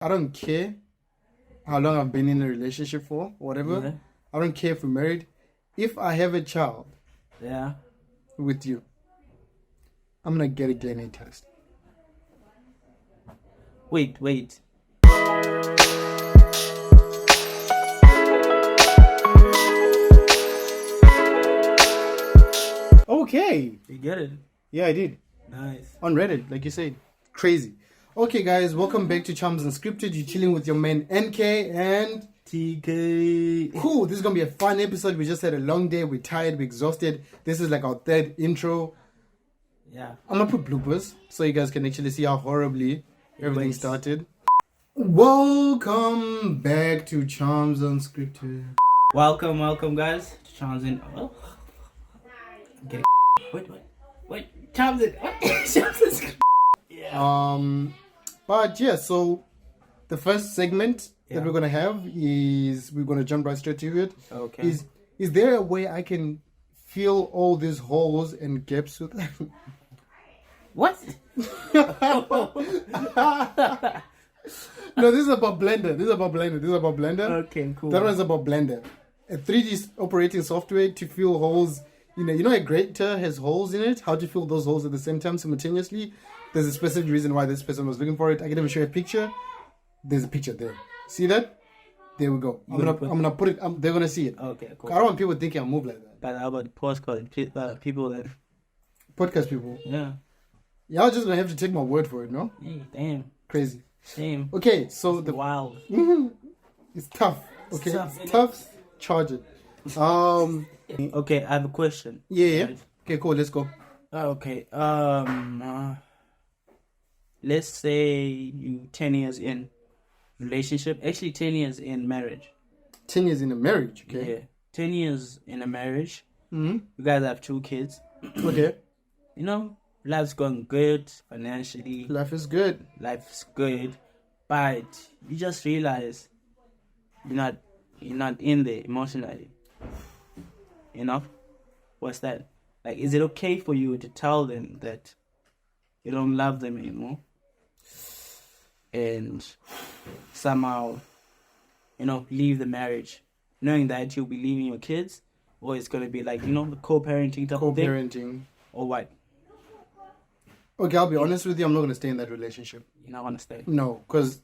I don't care how long I've been in a relationship for, whatever. Yeah. I don't care if we're married. If I have a child Yeah. with you, I'm gonna get a DNA test. Wait. Okay. You get it? Yeah, I did. Nice. On Reddit, like you said. Crazy. Okay, guys, welcome back to Chums Unscripted. You're chilling with your man NK and TK. cool. This is gonna be a fun episode. We just had a long day. We're tired. We're exhausted. This is like our third intro. Yeah. I'm gonna put bloopers so you guys can actually see how horribly everything Wait. started. Welcome back to Chums Unscripted. Welcome, guys. Chums in. Oh. Get it. Wait. Chums in. Chums in. Yeah. But yeah, so the first segment Yeah. that we're gonna have is we're gonna jump right straight to it. Okay. Is there a way I can fill all these holes and gaps with What? No, this is about Blender. Okay, cool. That one's about Blender. A 3D operating software to fill holes. You know a grater has holes in it. How to fill those holes at the same time simultaneously. There's a specific reason why this person was looking for it. I can even show you a picture. There's a picture there. See that? There we go. I'm gonna put it. They're gonna see it. Okay, cool. I don't want people thinking I move like that. But how about the postcard? People that. Podcast people. Yeah. Y'all just gonna have to take my word for it, no? Hey, damn. Crazy. Same. Okay, so the Wild. it's tough. Okay, tough, it's tough. Charge it. Okay, I have a question. Yeah. Right. Okay, cool. Let's go. Okay. Let's say you 10 years in relationship. Actually, 10 years in marriage. 10 years in a marriage. Okay. Yeah. 10 years in a marriage. Mm-hmm. You guys have 2 kids. Okay. You know, life's going good financially. Life is good. Life's good, but you just realize you're not in there emotionally. You know, what's that? Like, is it okay for you to tell them that you don't love them anymore, and somehow, leave the marriage, knowing that you'll be leaving your kids, or it's gonna be like the co-parenting type of thing, Co-parenting. or what? Okay, I'll be honest with you. I'm not gonna stay in that relationship. You're not gonna stay. No, because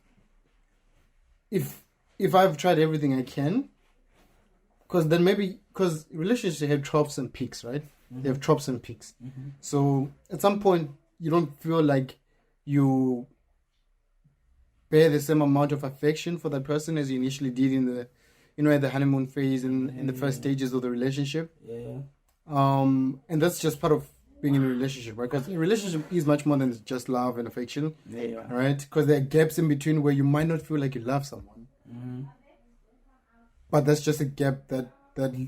if I've tried everything I can, because relationships have troughs and peaks, right? Mm-hmm. They have troughs and peaks. Mm-hmm. So at some point, you don't feel like you bear the same amount of affection for that person as you initially did in the, at the honeymoon phase and in the first stages of the relationship. Yeah. And that's just part of being in a relationship, right? Because a relationship is much more than just love and affection, Yeah. right? Because there are gaps in between where you might not feel like you love someone, but that's just a gap that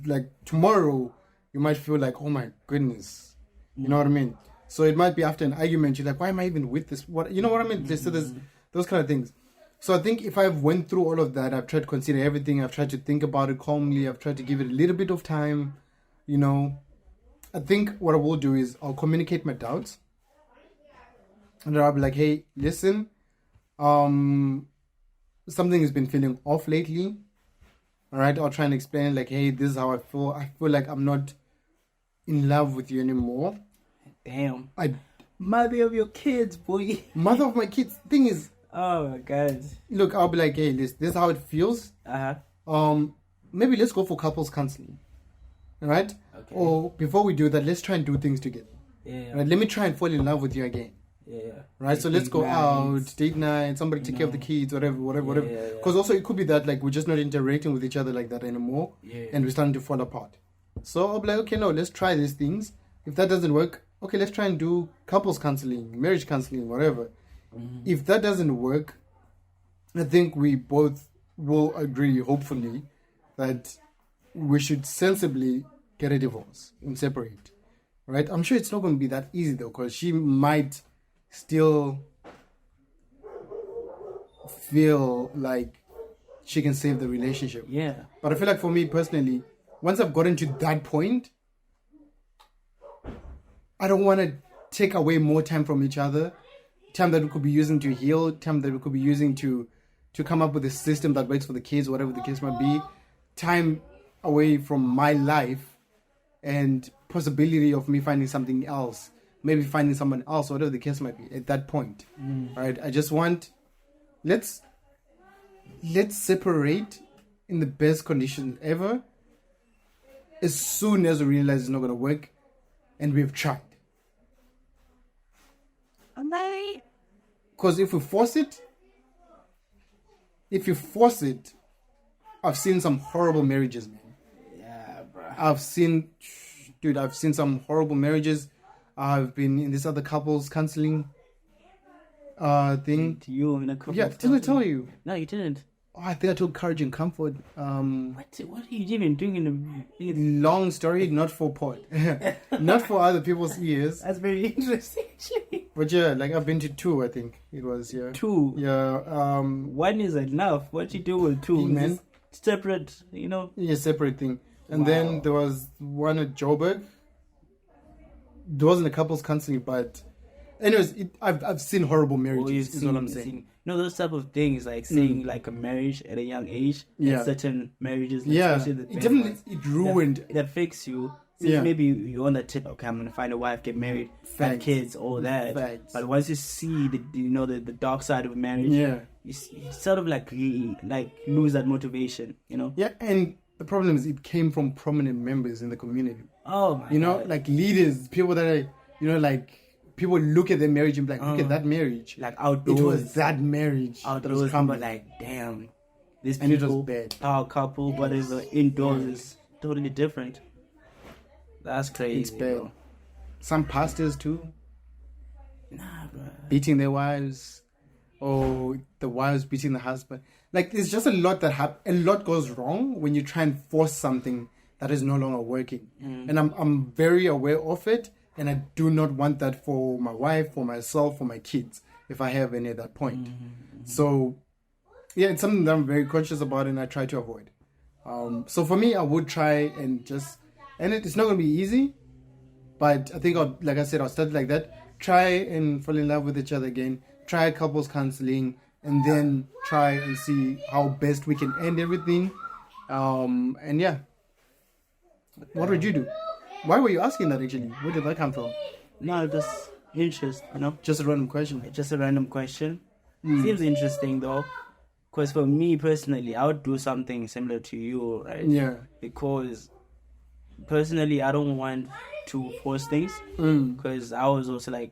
like tomorrow you might feel like, oh my goodness, you know what I mean? So it might be after an argument, you're like, why am I even with this? What, you know what I mean? So there's those kind of things. So I think if I've went through all of that, I've tried to consider everything. I've tried to think about it calmly. I've tried to give it a little bit of time, I think what I will do is I'll communicate my doubts. And then I'll be like, hey, listen, something has been feeling off lately. All right, I'll try and explain like, hey, this is how I feel. I feel like I'm not in love with you anymore. Damn. I Mother of your kids, boy. mother of my kids. Thing is, Oh my god. look, I'll be like, hey, this is how it feels. Maybe let's go for couples counseling. All right? Okay. Or before we do that, let's try and do things together. Yeah. Right? Let me try and fall in love with you again. Yeah. Right? So let's go out, date night, somebody take care of the kids, whatever. Yeah. Because also it could be that like we're just not interacting with each other like that anymore. Yeah. And we're starting to fall apart. So I'll be like, okay, no, let's try these things. If that doesn't work, okay, let's try and do couples counseling, marriage counseling, whatever. If that doesn't work, I think we both will agree, hopefully, that we should sensibly get a divorce and separate, right? I'm sure it's not going to be that easy though, because she might still feel like she can save the relationship. Yeah. But I feel like for me personally, once I've gotten to that point, I don't want to take away more time from each other. Time that we could be using to heal, time that we could be using to to come up with a system that works for the kids, whatever the case might be, time away from my life and possibility of me finding something else, maybe finding someone else, whatever the case might be at that point. Right? I just want, let's separate in the best conditions ever as soon as we realize it's not going to work and we've tried. Because if you force it, I've seen some horrible marriages, man. Yeah, bro. I've seen some horrible marriages. I've been in this other couples counseling thing. To you in a couple. Yeah, didn't I tell you? No, you didn't. Oh, I think I told Courage and Comfort. What are you even doing in Long story, not for pod. Not for other people's ears. That's very interesting, actually. But yeah, like I've been to 2, I think it was, yeah. 2? Yeah. One is enough. What you do with 2? Man. Separate, you know? Yeah, separate thing. And then there was one at Joburg. There wasn't a couples counseling, but anyways, I've seen horrible marriages, is what I'm saying. You know, those type of things, like saying like a marriage at a young age, Yeah. certain marriages, like, Yeah, especially the it definitely, it ruined. that affects you. Since Yeah. maybe you're on the tip, okay, I'm gonna find a wife, get married, have Facts. kids, all that. Facts. But once you see the dark side of marriage, Yeah. you sort of like lose that motivation, you know? Yeah, and the problem is it came from prominent members in the community. Oh my You know, God. like leaders, people that are, you know, like people look at their marriage and be like, look at that marriage. Like outdoors. It was that marriage that was Outdoors, but crumbling. like, damn, these And it was people, bad. our couple, but it's indoors is totally different. That's crazy. It's bad. Bro. Some pastors too, Nah, bro. beating their wives, or the wives beating the husband. Like, there's just a lot that a lot goes wrong when you try and force something that is no longer working. And I'm very aware of it, and I do not want that for my wife, for myself, for my kids, if I have any at that point. So, yeah, it's something that I'm very conscious about, and I try to avoid. So for me, I would try and just, and it's not going to be easy, but I think, like I said, I'll start like that. Try and fall in love with each other again. Try couples counseling, and then try and see how best we can end everything. And yeah. What would you do? Why were you asking that actually? Where did that come from? No, just interest, you know? Just a random question. Just a random question. Seems interesting though. Because for me personally, I would do something similar to you, right? Yeah. Because personally, I don't want to force things. Because I was also like,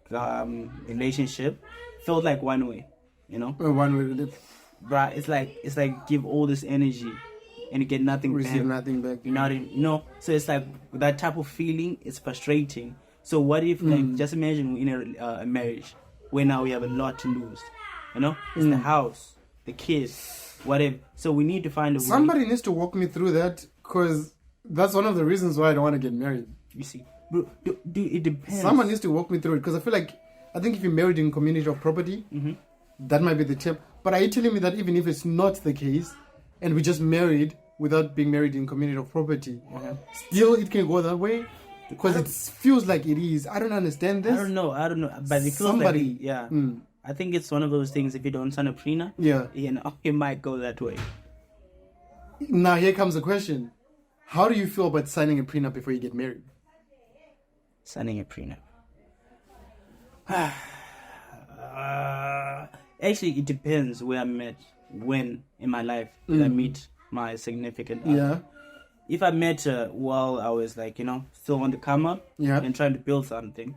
relationship felt like one way, you know? One way to live. Bruh, it's like give all this energy and you get nothing Receive back. nothing back. You're not in, you know? So it's like that type of feeling is frustrating. So what if, like, just imagine we're in a marriage where now we have a lot to lose, you know? It's the house, the kids, whatever. So we need to find a way. Somebody needs to walk me through that, because that's one of the reasons why I don't want to get married. You see, bro, it depends. Someone needs to walk me through it, because I think if you're married in community of property, that might be the tip. But are you telling me that even if it's not the case, and we just married without being married in community of property, still it can go that way? Because it feels like it is. I don't understand this. I don't know. But it feels Somebody, like, yeah. I think it's one of those things, if you don't sign a prenup, Yeah. you know, it might go that way. Now here comes the question. How do you feel about signing a prenup before you get married? Signing a prenup. Actually, it depends where I met, when in my life did I meet my significant other. Yeah. If I met her while I was like, you know, still on the come up and trying to build something,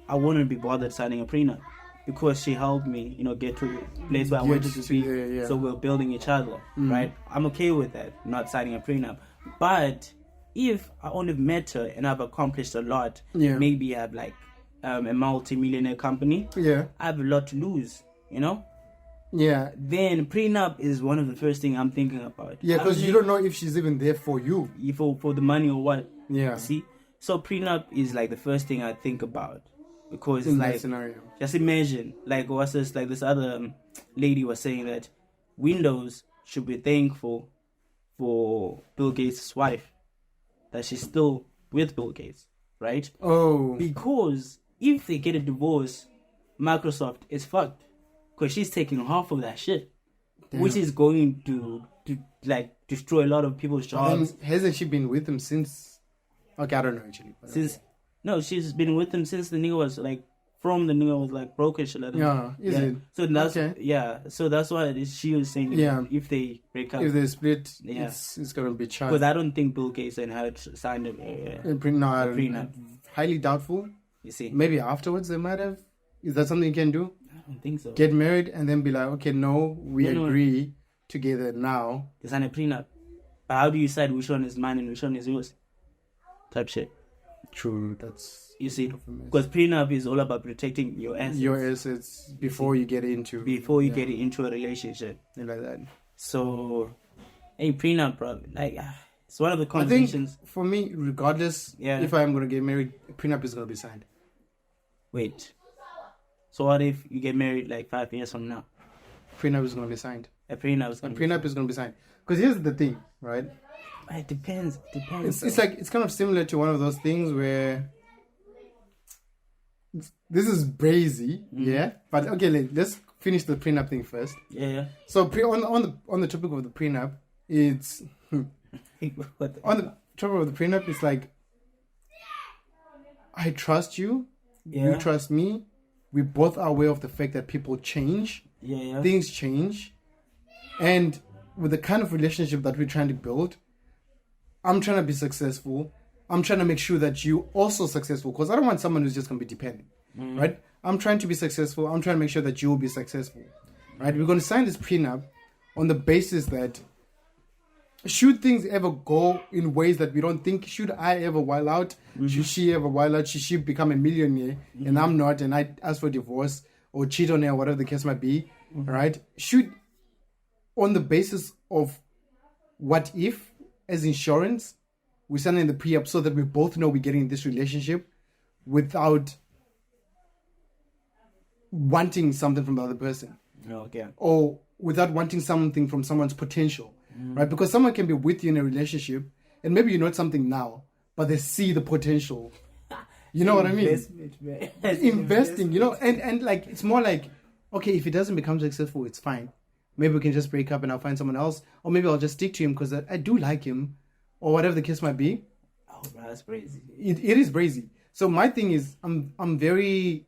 I wouldn't be bothered signing a prenup because she helped me, you know, get to the place where I wanted to be. Yeah. So we're building each other, right? I'm okay with that, not signing a prenup. But if I only met her and I've accomplished a lot, maybe I have like a multi-millionaire company, I have a lot to lose, you know? Yeah. Then prenup is one of the first thing I'm thinking about. Yeah, because you don't know if she's even there for you. For the money or what. Yeah. See? So prenup is like the first thing I think about. Because In it's that like, scenario. just imagine, like what's this, like this other lady was saying that Windows should be thankful for Bill Gates' wife, that she's still with Bill Gates, right? Oh. Because if they get a divorce, Microsoft is fucked. Because she's taking half of that shit. which is going to like destroy a lot of people's jobs. Hasn't she been with him since? Okay, I don't know actually. Since no, she's been with him since the nigga was like from the nigga was like broke and shit like that. Yeah, is it? So that's so that's why she was saying if they break up, if they split, it's gonna be charged. Because I don't think Bill Gates and Harry signed a prenup. Highly doubtful. You see, maybe afterwards they might have. Is that something you can do? I don't think so. Get married and then be like, okay, no, we agree together now. They sign a prenup. But how do you decide which one is mine and which one is yours? Type shit. True, that's... You see, because prenup is all about protecting your assets. Your assets before you get into... Before you get into a relationship. And like that. So, hey, prenup, bro. Like, it's one of the conversations. I think, for me, regardless, if I'm going to get married, prenup is going to be signed. Wait. So what if you get married like 5 years from now? Prenup is going to be signed. A prenup is going to be signed. Because here's the thing, right? It depends. It's like, it's kind of similar to one of those things where this is brazy, but okay, let's finish the prenup thing first. So on the topic of the prenup, it's on the topic of the prenup, it's like, I trust you, you trust me, we both are aware of the fact that people change, things change, and with the kind of relationship that we're trying to build, I'm trying to be successful. I'm trying to make sure that you also successful, because I don't want someone who's just going to be dependent, right? I'm trying to be successful. I'm trying to make sure that you will be successful, right? We're going to sign this prenup on the basis that should things ever go in ways that we don't think, should I ever wild out, should she ever wild out, should she become a millionaire and I'm not, and I ask for divorce or cheat on her, or whatever the case might be, right? Should, on the basis of what if, as insurance, we sign in the prenup so that we both know we're getting in this relationship without wanting something from the other person. Or without wanting something from someone's potential. Right? Because someone can be with you in a relationship and maybe you know something now, but they see the potential. You know what I mean? Investing, you know, and like, it's more like, okay, if it doesn't become successful, it's fine. Maybe we can just break up and I'll find someone else. Or maybe I'll just stick to him because I do like him. Or whatever the case might be. Oh, bro, that's crazy. It is crazy. So my thing is, I'm very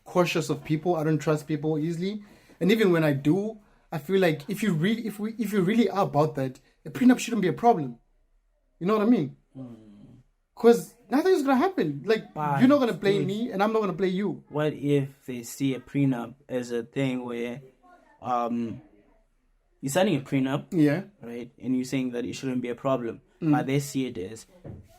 cautious of people. I don't trust people easily. And even when I do, I feel like if you really are about that, a prenup shouldn't be a problem. You know what I mean? Because nothing's going to happen. Like, you're not going to play me and I'm not going to play you. What if they see a prenup as a thing where you're signing a prenup, right? And you're saying that it shouldn't be a problem, but they see it as,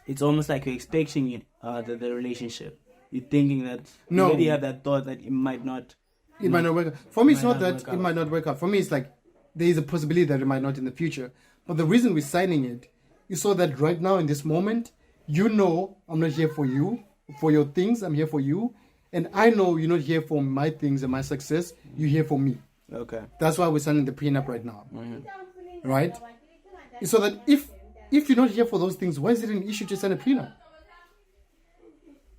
it's almost like you're expecting the relationship. You're thinking that you already have that thought that it might not. It might not work out. For me, it's not that it might not work out. For me, it's like there is a possibility that it might not in the future. But the reason we're signing it is so that right now in this moment, you know I'm not here for you, for your things. I'm here for you, and I know you're not here for my things and my success. You're here for me. Okay. That's why we're signing the prenup right now. Right? So that if you're not here for those things, why is it an issue to sign a prenup?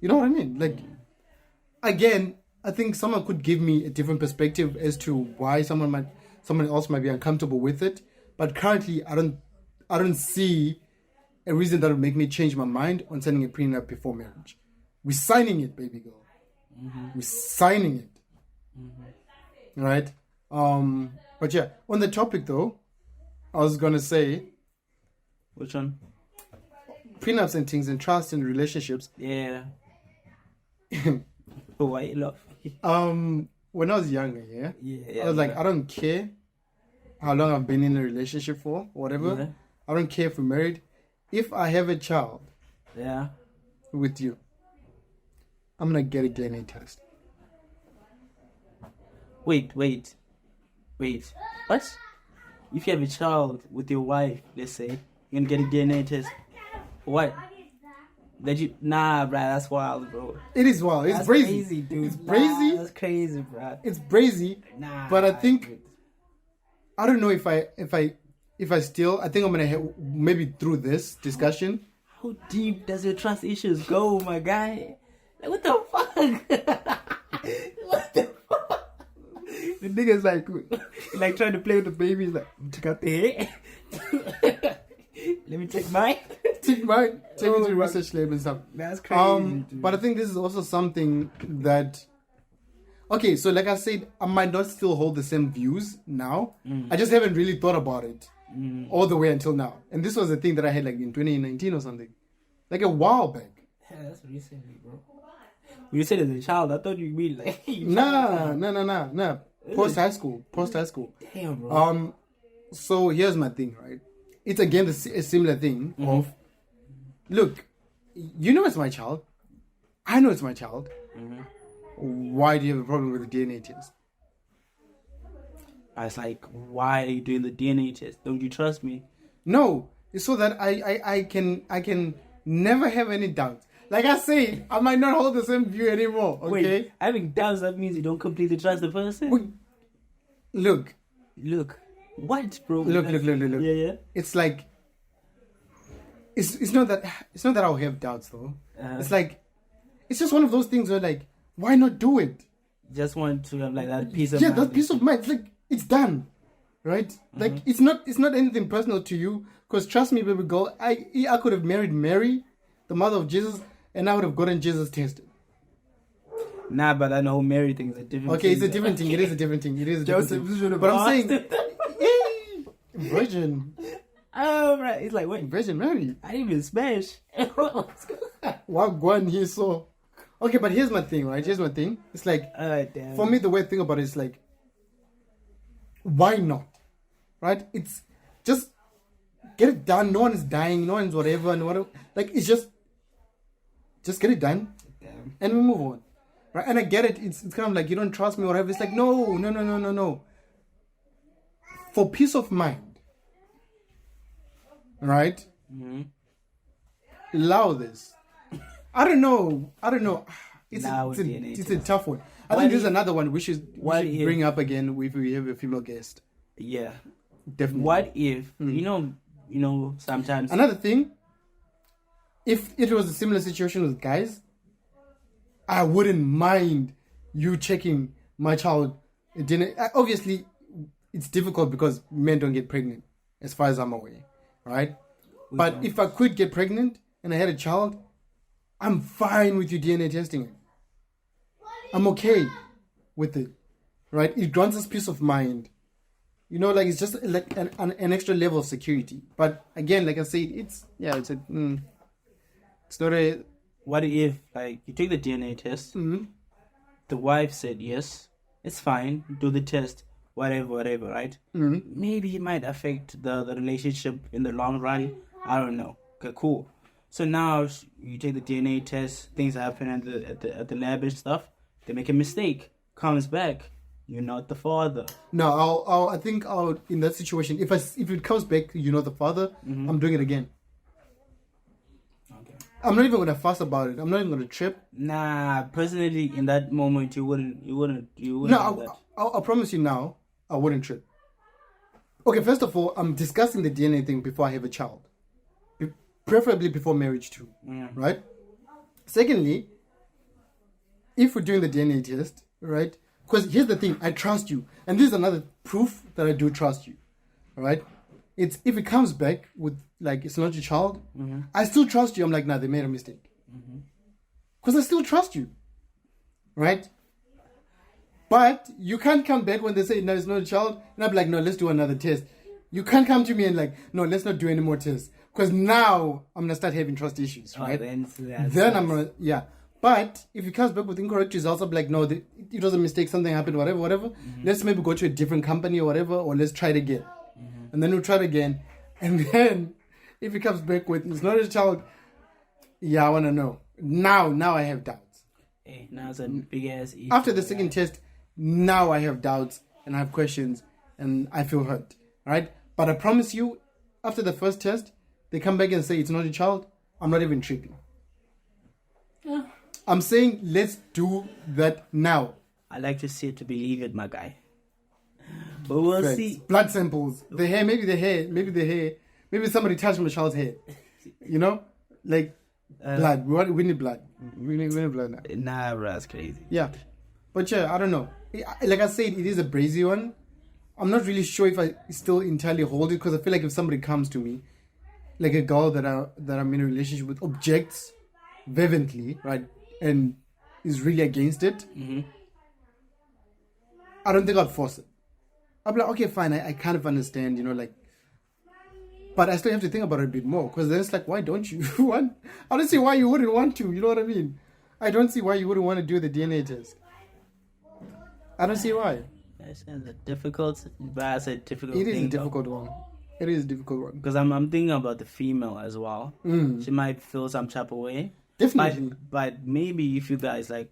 You know what I mean? Like, again, I think someone could give me a different perspective as to why someone else might be uncomfortable with it. But currently, I don't see a reason that would make me change my mind on signing a prenup before marriage. We're signing it, baby girl. We're signing it. Right? But yeah, on the topic though, I was gonna say, which one? Prenups and things and trust and relationships. Yeah. Why you love? When I was younger, I was like, I don't care how long I've been in a relationship for, or whatever. I don't care if we're married. If I have a child, with you, I'm gonna get a DNA test. Wait. What? If you have a child with your wife, let's say, you're gonna get a DNA test. What? Nah, bro, that's wild, bro. It is wild. It's crazy, dude. It's crazy. That's crazy, bro. It's crazy. Nah. But I think, I don't know if I still, I think I'm gonna have, maybe through this discussion. How deep does your trust issues go, my guy? Like, what the fuck? What the fuck? The nigga's like trying to play with the baby. He's like, take out the hair. Let me take mine. Take mine. Take it to the research lab and stuff. That's crazy. But I think this is also something that. Okay, so like I said, I might not still hold the same views now. I just haven't really thought about it all the way until now. And this was a thing that I had like in 2019 or something, like a while back. Yeah, that's recently, bro. When you said as a child, I thought you mean like Nah. Post high school. Damn, bro. So here's my thing, right? It's again a similar thing of, look, you know it's my child. I know it's my child. Why do you have a problem with the DNA test? I was like, why are you doing the DNA test? Don't you trust me? No, it's so that I can never have any doubts. Like I say, I might not hold the same view anymore. Okay. Wait, having doubts, that means you don't completely trust the person. Look. What, bro? Look. Yeah. It's like it's not that I'll have doubts though. It's like it's just one of those things where like, why not do it? Just want to have like that peace of mind. Yeah, that peace of mind. It's like it's done, right? Like it's not anything personal to you. Because trust me, baby girl, I could have married Mary, the mother of Jesus, and I would have gotten Jesus tested. Nah, but I know Mary thing is a different. Okay, it's a different thing. It is a different thing. Joseph, but I'm saying, Virgin. Oh, right. It's like, wait, Virgin Mary. I didn't even smash. What one he saw. Okay, but here's my thing, right? It's like, damn. for me, the way I think about it is like, why not? Right? It's just get it done. No one is dying. No one's whatever. And whatever. Like, it's just get it done. Damn. And we move on. Right? And I get it. It's kind of like, you don't trust me or whatever. It's like, no. For peace of mind. Right? Allow this. I don't know. It's a tough one. I think this is another one we should bring up again if we have a female guest. Yeah. Definitely. What if, you know, sometimes... Another thing, if it was a similar situation with guys, I wouldn't mind you checking my child. Obviously, it's difficult because men don't get pregnant, as far as I'm aware, right? But if I could get pregnant and I had a child, I'm fine with you DNA testing it. I'm okay with it, right? It grants us peace of mind. You know, like it's just like an extra level of security. But again, like I said, it's not a... What if, like, you take the DNA test, the wife said yes, it's fine, do the test, whatever, right? Maybe it might affect the relationship in the long run. I don't know. Okay, cool. So now you take the DNA test, things happen at the lab and stuff. They make a mistake, comes back, you're not the father. No, I think in that situation, if it comes back, you're not the father, I'm doing it again. Okay. I'm not even gonna fuss about it. I'm not even gonna trip. Nah, personally, in that moment, you wouldn't. No, do that. I promise you now, I wouldn't trip. Okay, first of all, I'm discussing the DNA thing before I have a child. Preferably before marriage too, right? Secondly, if we're doing the DNA test, right? Because here's the thing, I trust you. And this is another proof that I do trust you, right? It's if it comes back with, like, it's not your child, I still trust you. I'm like, nah, they made a mistake. Because I still trust you, right? But you can't come back when they say, no, it's not a child. And I'm like, no, let's do another test. You can't come to me and like, no, let's not do any more tests. Because now I'm going to start having trust issues, right? Then I'm going to, yeah. But if it comes back with incorrect results, I'm like, no, it was a mistake, something happened, whatever. Let's maybe go to a different company or whatever, or let's try it again. And then we'll try it again. And then if it comes back with, it's not a child, yeah, I want to know. Now I have doubts. Hey, now it's a big ass issue. After the second test, now I have doubts and I have questions and I feel hurt, right? But I promise you, after the first test, they come back and say it's not a child, I'm not even tripping. Yeah. I'm saying let's do that now. I like to see it to believe it, my guy. But we'll see. Blood samples, the hair, maybe somebody touched my child's hair. You know, like blood. We need blood. We need blood now. Nah, bro, that's crazy. Yeah, but yeah, I don't know. like I said, it is a brazy one. I'm not really sure if I still entirely hold it, because I feel like if somebody comes to me, like a girl that I'm in a relationship with, objects vehemently, right, and is really against it, I don't think I'd force it. I'd be like, okay, fine, I kind of understand, like, but I still have to think about it a bit more, because then it's like, why don't you want? I don't see why you wouldn't want to. You know what I mean? I don't see why you wouldn't want to do the DNA test. I don't see why. That's a difficult, but that's a difficult thing. It is a difficult one. It is a difficult one. Because I'm thinking about the female as well. She might feel some type of way. Definitely. But maybe if you guys, like,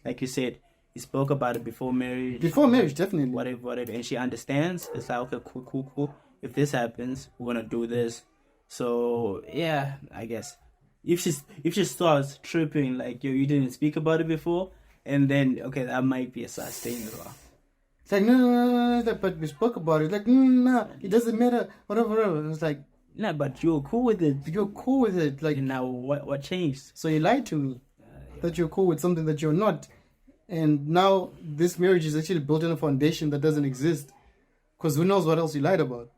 like you said, you spoke about it before marriage. Before marriage, definitely. Whatever. And she understands. It's like, okay, cool. If this happens, we're going to do this. So, yeah, I guess. If she starts tripping, like, yo, you didn't speak about it before, and then, okay, that might be a such thing as well. It's like, no, but we spoke about it. Like, no, it doesn't matter, whatever. It's like, nah, but you're cool with it. You're cool with it. Like, and now what changed? So you lied to me that you're cool with something that you're not. And now this marriage is actually built on a foundation that doesn't exist. Because who knows what else you lied about?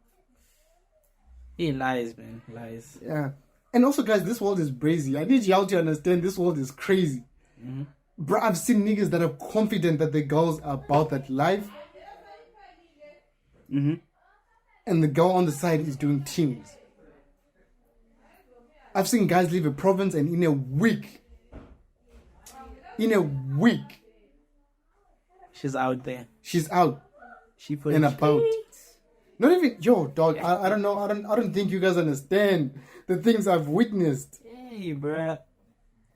He lies, man. Lies. Yeah. And also, guys, this world is brazy. I need y'all to understand this world is crazy. Bro, I've seen niggas that are confident that the girls are about that life. And the girl on the side is doing teams. I've seen guys leave a province and in a week, she's out there. She's out. She put and about. Not even, yo, dog, I don't know. I don't think you guys understand the things I've witnessed. Hey, bruh.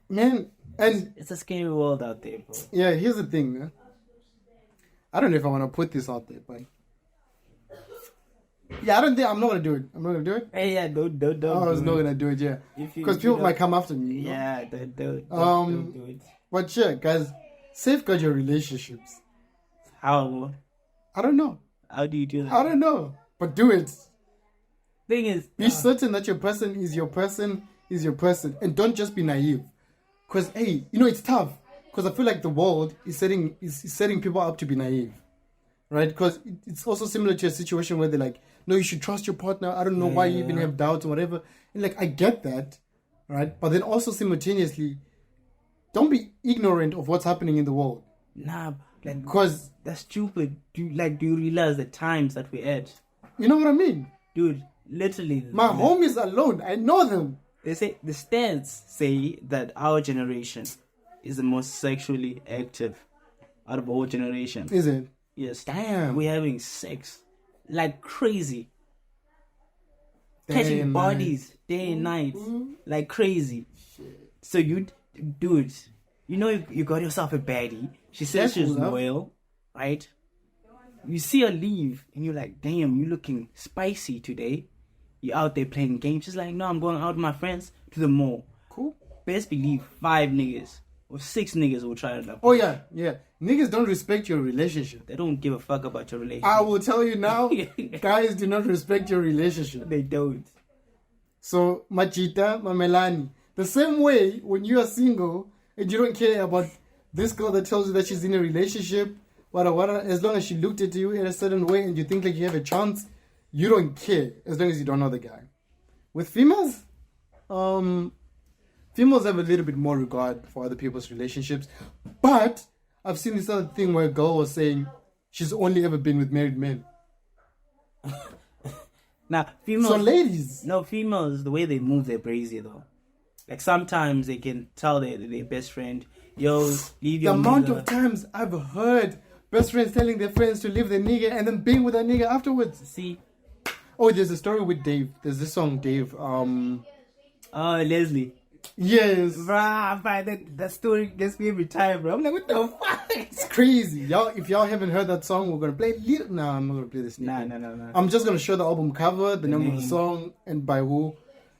Man, and it's a scary world out there, bro. Yeah, here's the thing, man. I don't know if I want to put this out there, but yeah, I'm not gonna do it. I'm not gonna do it. Hey, yeah, don't. I was not gonna do it, yeah, because people might come after me. Yeah, don't do it. But yeah, guys, safeguard your relationships. How? I don't know. How do you do that? I don't know, but do it. Thing is, be certain that your person is your person, and don't just be naive. Because hey, it's tough. Because I feel like the world is setting people up to be naive, right? Because it's also similar to a situation where they're like, no, you should trust your partner. I don't know why you even have doubts or whatever. And like, I get that, right? But then also simultaneously, don't be ignorant of what's happening in the world. Nah, because that's stupid. Do you realize the times that we're at? You know what I mean, dude? Literally, my homies alone, I know them. They say the stats say that our generation is the most sexually active out of all generations. Is it? Yes. Damn. We're having sex like crazy. Catching bodies day and night like crazy. Shit. So dude, you got yourself a baddie. She says she's loyal, right? You see her leave and you're like, damn, you looking spicy today. You're out there playing games. She's like, no, I'm going out with my friends to the mall. Cool. Best believe 5 niggas or 6 niggas will try it. Oh yeah. Niggas don't respect your relationship. They don't give a fuck about your relationship. I will tell you now, guys do not respect your relationship. They don't. So, Machita, Mamelani, the same way when you are single and you don't care about this girl that tells you that she's in a relationship, as long as she looked at you in a certain way and you think like you have a chance, you don't care as long as you don't know the guy. With females, females have a little bit more regard for other people's relationships. But I've seen this other thing where a girl was saying she's only ever been with married men. Now, females... So ladies... No, females, the way they move, they're brazy though. Like sometimes they can tell their best friend, yo, leave your The amount of times I've heard best friends telling their friends to leave their nigga and then being with that nigga afterwards. See... Oh, there's a story with Dave. There's this song, Dave. Leslie. Yes. Bruh, that story gets me every time, bro. I'm like, what the fuck? It's crazy. If y'all haven't heard that song, we're going to play it. No, I'm not going to play this. No. I'm just going to show the album cover, the name of the song, and by who.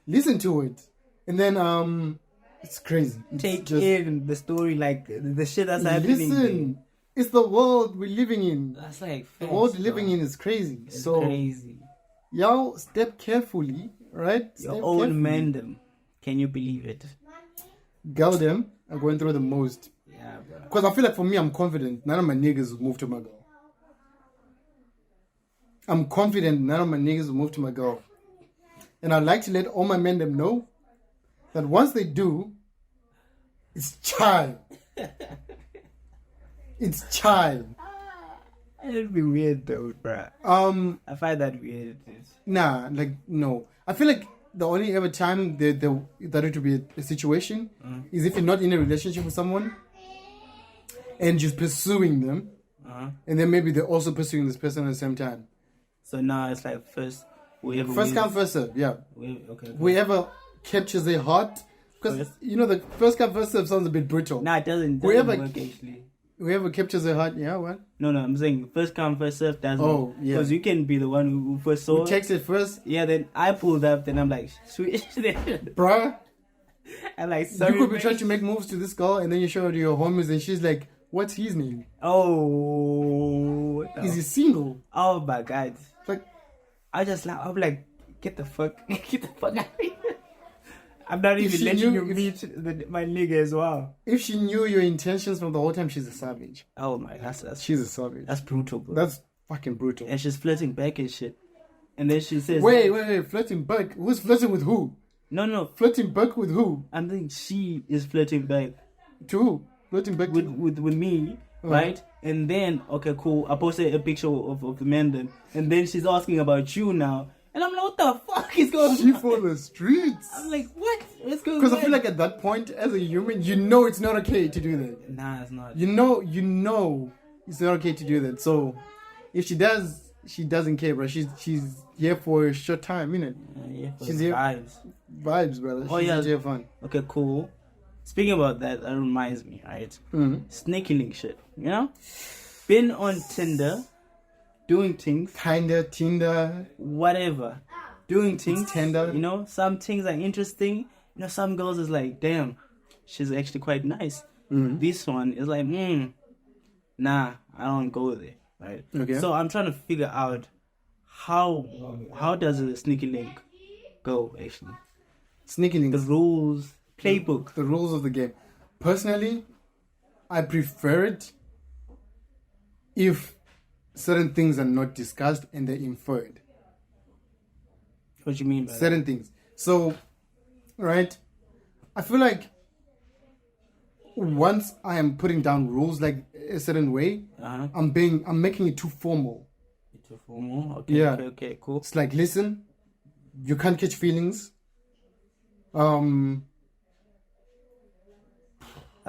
Listen to it. And then, it's crazy. Take in the story, like, the shit that's happening. Listen. It's the world we're living in. That's like... The world we're living in is crazy. It's crazy. Y'all step carefully, right? Your own mandem. Can you believe it? Girl them are going through the most. Yeah. Yeah, bro. Because I feel like for me, I'm confident. None of my niggas will move to my girl. I'm confident none of my niggas will move to my girl. And I'd like to let all my men them know that once they do, it's child. It's child. It'd be weird though, bro. I find that weird. Nah, like no. I feel like the only ever time that it would be a situation is if you're not in a relationship with someone and you're pursuing them, and then maybe they're also pursuing this person at the same time. So now it's like first first come, first serve. Yeah. Okay. Whoever captures their heart, because you know the first come, first serve sounds a bit brutal. Nah, it doesn't work actually. Whoever captures their heart, yeah, what? No, I'm saying first come, first serve doesn't. Oh, yeah. Because you can be the one who first saw. Who takes it first? Yeah, then I pulled up, then I'm like, sweet. Bruh. I'm like, sorry. You could be trying to make moves to this girl, and then you show her to your homies, and she's like, what's his name? Oh. Is he single? Oh my God. Like, I'm like, get the fuck out of here. I'm not even letting you meet my nigga as well. If she knew your intentions from the whole time, she's a savage. Oh my, that's she's a savage. That's brutal, bro. That's fucking brutal. And she's flirting back and shit. And then she says, wait, flirting back? Who's flirting with who? No. Flirting back with who? I think she is flirting back. To who? Flirting back with me, right? And then, okay, cool. I posted a picture of the man then. And then she's asking about you now. And I'm like, what the fuck is going on? She for the streets. I'm like, what? What's going on? Because I feel like at that point, as a human, you know it's not okay to do that. Nah, it's not. You know it's not okay to do that. So, if she does, she doesn't care, bro. She's here for a short time, innit? Yeah, she's here. Vibes, brother. Oh, she's yeah. here fun. Okay, cool. Speaking about that reminds me, right? Sneaky link shit, you know? Been on Tinder, doing things. Kinda, Tinder. Whatever. Doing things. It's tender. You know, some things are interesting. You know, some girls is like, damn, she's actually quite nice. This one is like, nah, I don't go there, right? Okay. So I'm trying to figure out how does a sneaky link go, actually? Sneaky link. The rules, playbook. The rules of the game. Personally, I prefer it if certain things are not discussed and they're inferred. What do you mean by certain things? So, right, I feel like once I am putting down rules like a certain way, I'm making it too formal. Too formal? Okay, yeah. Okay, cool. It's like, listen, you can't catch feelings. That's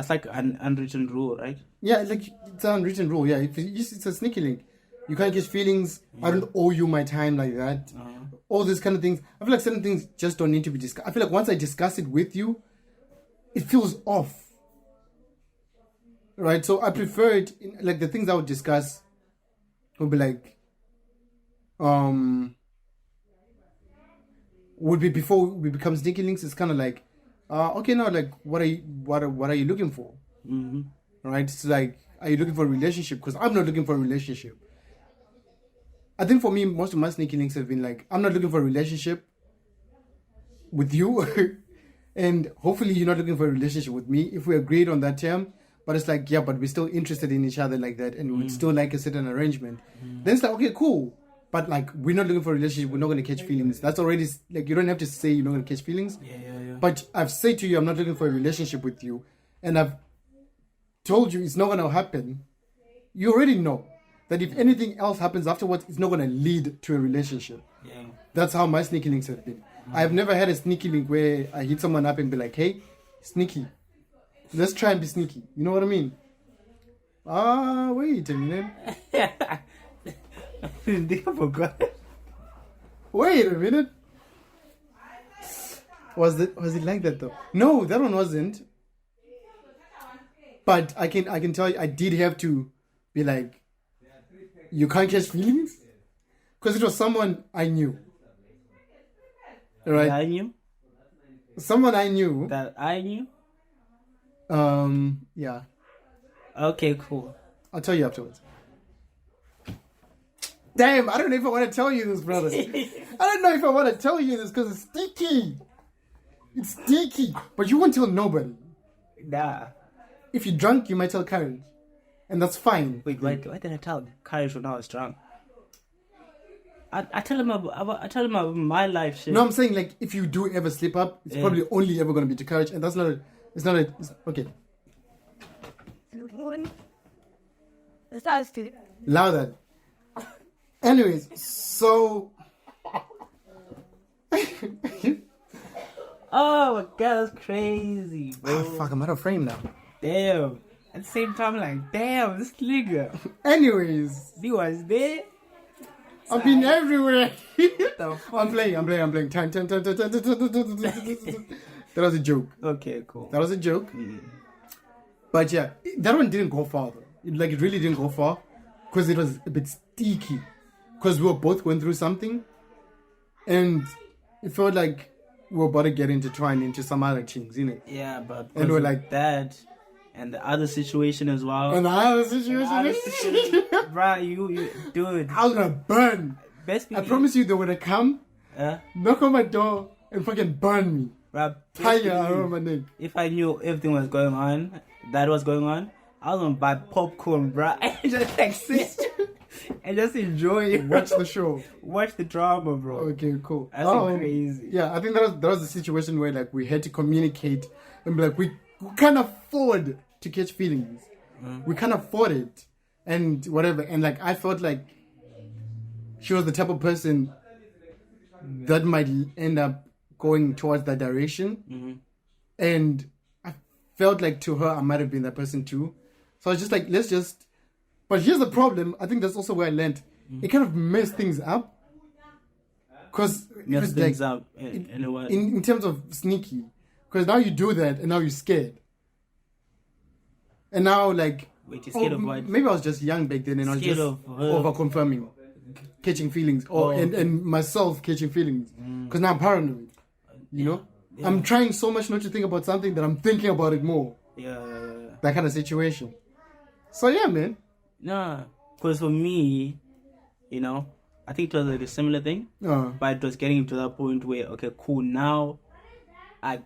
like an unwritten rule, right? Yeah, like it's an unwritten rule. Yeah, it's a sneaky link. You can't catch feelings. I don't owe you my time like that. All these kind of things. I feel like certain things just don't need to be discussed. I feel like once I discuss it with you, it feels off. Right? So I prefer it, like the things I would discuss would be like, would be before we become sneaky links. It's kind of like, okay, now like, what are you looking for? Right? It's like, are you looking for a relationship? Because I'm not looking for a relationship. I think for me, most of my sneaky links have been like, I'm not looking for a relationship with you. And hopefully you're not looking for a relationship with me if we agreed on that term. But it's like, yeah, but we're still interested in each other like that. And we'd still like a certain arrangement. Then it's like, okay, cool. But like, we're not looking for a relationship. We're not going to catch feelings. That's already, like, you don't have to say you're not going to catch feelings. Yeah. But I've said to you, I'm not looking for a relationship with you. And I've told you it's not going to happen. You already know that if anything else happens afterwards, it's not going to lead to a relationship. Yeah. That's how my sneaky links have been. I've never had a sneaky link where I hit someone up and be like, hey, sneaky. Let's try and be sneaky. You know what I mean? Wait a minute. I think I forgot. Wait a minute. Was it like that though? No, that one wasn't. But I can tell you, I did have to be like, you can't catch feelings? Because it was someone I knew. Right? That I knew? Someone I knew. That I knew? Yeah. Okay, cool. I'll tell you afterwards. Damn, I don't know if I want to tell you this, brother. I don't know if I want to tell you this because it's sticky. It's sticky. But you won't tell nobody. Nah. if you're drunk, you might tell courage, and that's fine. Wait, why did I tell courage when I was drunk? I tell him about my life shit. No, I'm saying like if you do ever slip up, it's probably only ever gonna be to courage, and that's not. Okay. Louder. Anyways, so. Oh my god, that's crazy, bro. Oh, fuck, I'm out of frame now. Damn. At the same time, like, damn, this nigga. Anyways. He was there. I've been everywhere. The fuck? I'm playing. Time. That was a joke. Okay, cool. That was a joke. But yeah, that one didn't go far though. It really didn't go far. Because it was a bit sticky. Because we were both going through something. And it felt like we were about to get into some other things, you know? Yeah, but and we're like that and the other situation as well. And the other situation. Bro, you dude. I was gonna burn. I promise you they would have come, knock on my door, and fucking burn me. Bro, Fire around my neck. If I knew everything was going on, I was gonna buy popcorn, bro, and just like sit and just enjoy it. Watch the show. Watch the drama, bro. Okay, cool. That's crazy. Yeah, I think that was the situation where like we had to communicate and be like we can't afford to catch feelings. We can't afford it and whatever. And like I felt like she was the type of person that might end up going towards that direction. And I felt like to her I might have been that person too. So I was just like, but here's the problem. I think that's also where I learned. It kind of messed things up. Because messed things up in a way. In terms of sneaky. Because now you do that and now you're scared. And now like... Wait, you're scared of what? Maybe I was just young back then and I was just over-confirming. Catching feelings. And myself catching feelings. Because now I'm paranoid. You know? Yeah. I'm trying so much not to think about something that I'm thinking about it more. Yeah. That kind of situation. So yeah, man. Nah, because for me, you know, I think it was like a similar thing. But it was getting to that point where, okay, cool, now I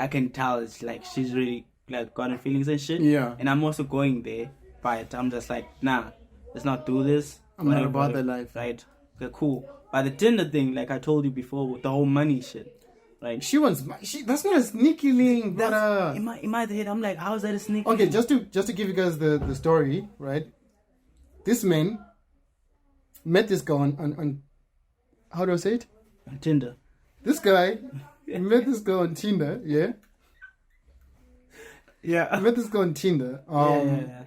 can tell it's like she's really like gotten feelings and shit. Yeah. And I'm also going there, but I'm just like, nah, let's not do this. I'm not about that life. Right. Okay, cool. But the Tinder thing, like I told you before, with the whole money shit. Like that's not a sneaky link, brother. In my head, I'm like, how is that a sneaky? Okay, just to give you guys the story, right? This man met this girl on how do I say it? On Tinder. This guy met this girl on Tinder, yeah. Yeah. I met this girl on Tinder. Yeah.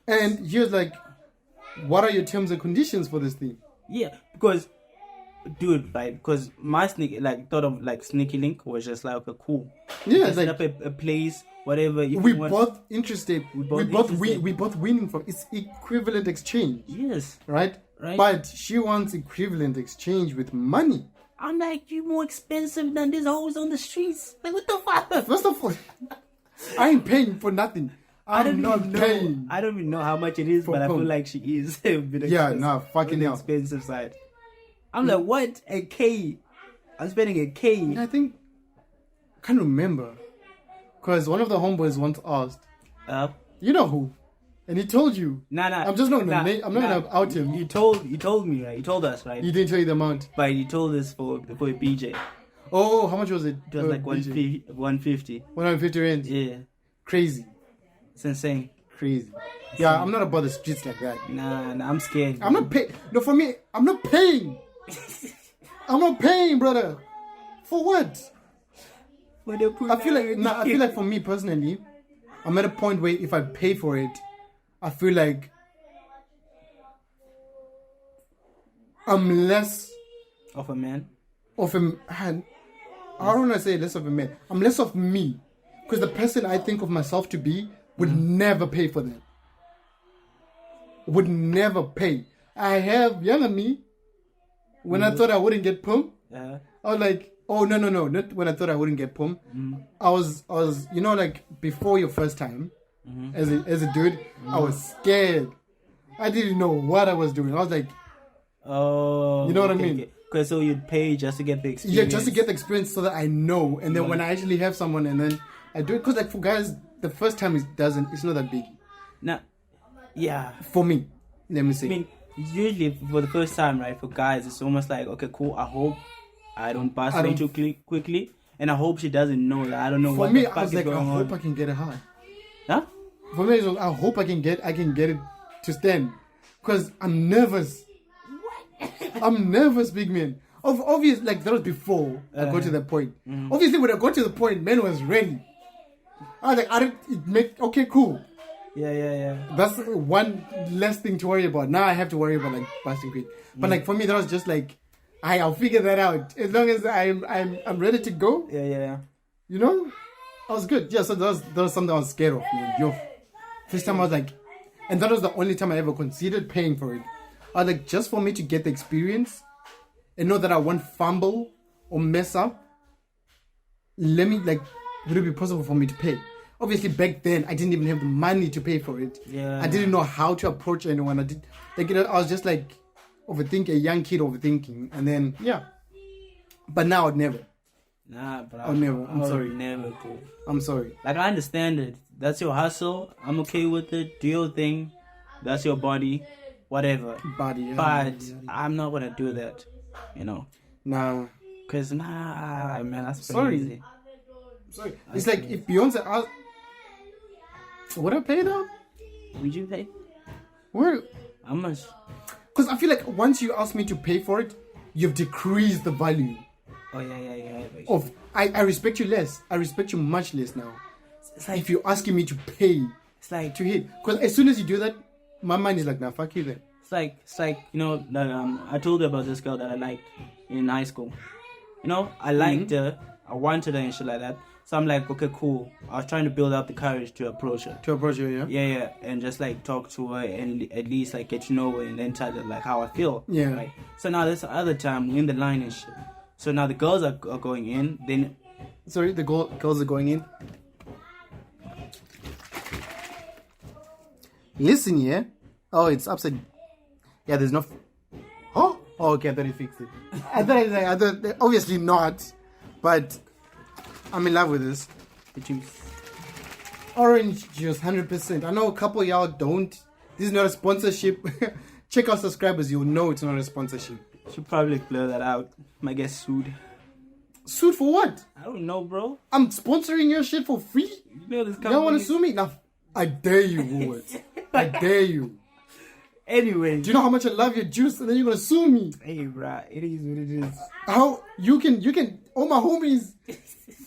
And he was like, "What are your terms and conditions for this thing?" Yeah, because. Dude, right? Because my thought of like sneaky link was just like, okay, cool. Yeah, it's like set up a place, whatever. We both interested. We both winning from it's equivalent exchange. Yes. Right. But she wants equivalent exchange with money. I'm like, you more expensive than these hoes on the streets. Like, what the fuck? First of all, I ain't paying for nothing. I'm not paying. I don't even know how much it is, but I feel like she is. Fucking hell. Expensive side. I'm like, what? A K? I'm spending a K. And I think, I can't remember. Because one of the homeboys once asked, you know who? And he told you. Nah. I'm just not gonna I'm not gonna out him. You told me, right? You told us, right? He didn't tell you the amount. But he told us for a BJ. Oh, how much was it? It was like 150. 150 rand? Yeah. Crazy. It's insane. Crazy. Yeah, I'm not about the streets like that. Nah, I'm scared. I'm not paying. No, for me, I'm not paying. I'm not paying, brother. For what? I feel like for me personally, I'm at a point where if I pay for it, I feel like I'm less of a man. I don't want to say less of a man. I'm less of me, because the person I think of myself to be would never pay for that. Would never pay. I have younger me. When I thought I wouldn't get pum, I was like, oh no, not when I thought I wouldn't get pum. I was, you know, like before your first time, as a dude, I was scared. I didn't know what I was doing. I was like, oh, you know what I mean? Because so you'd pay just to get the experience. Yeah, just to get the experience so that I know, and then when I actually have someone, and then I do it, because like for guys, the first time it's not that big. Now, yeah. For me, let me say. I mean, usually for the first time, right, for guys, it's almost like, okay, cool, I hope I don't pass away too quickly, and I hope she doesn't know that I don't know what the fuck is going on. For me, I was like, I hope I can get a high. Huh? For me, I hope I can get it to stand, because I'm nervous. I'm nervous, big man. Obviously, like that was before I got to that point. Obviously, when I got to the point, man was ready. I was like, okay, cool. Yeah. That's one less thing to worry about. Now I have to worry about like passing quick. But like for me, that was just like, I'll figure that out as long as I'm ready to go. Yeah. You know, I was good. Yeah, so that was something I was scared of. Yo, first time I was like, and that was the only time I ever considered paying for it. I was like, just for me to get the experience and know that I won't fumble or mess up. Would it be possible for me to pay? Obviously, back then I didn't even have the money to pay for it. Yeah. I didn't know how to approach anyone. I was just like a young kid overthinking, and then yeah. But now I'd never. Nah, bro. I'll never. I'm sorry. Never go. I'm sorry. Like, I understand it. That's your hustle. I'm okay with it. Do your thing. That's your body. Whatever. Body. Yeah, but yeah. I'm not gonna do that. You know. Nah. Cause man, that's sorry. Sorry. It's like if Beyonce asked, would I pay them? Would you pay? Where? How much? Because I feel like once you ask me to pay for it, you've decreased the value. Oh yeah. Of I respect you less. I respect you much less now. It's like, if you're asking me to pay, it's like to hit. Because as soon as you do that, my mind is like, nah, fuck you then. It's like you know that I told you about this girl that I liked in high school. You know, I liked her. I wanted her and shit like that. So I'm like, okay, cool. I was trying to build up the courage to approach her. Yeah? Yeah. And just like talk to her and at least like get to know her and then tell her like how I feel. Yeah. Right? So now this other time we're in the line and shit. So now the girls are going in. Then sorry, the girls are going in. Listen here. Oh, it's upside. Yeah, there's no. Oh, okay. I thought he fixed it. I thought obviously not, but I'm in love with this. the juice. Orange juice, 100%. I know a couple of y'all don't. This is not a sponsorship. Check our subscribers. You'll know it's not a sponsorship. Should probably blur that out. Might get sued. Sued for what? I don't know, bro. I'm sponsoring your shit for free. You know this company. Y'all want to sue me? Now, I dare you, Wood. I dare you. Anyway. Do you know how much I love your juice? And then you're going to sue me. Hey, bro. It is what it is. How you can, all my homies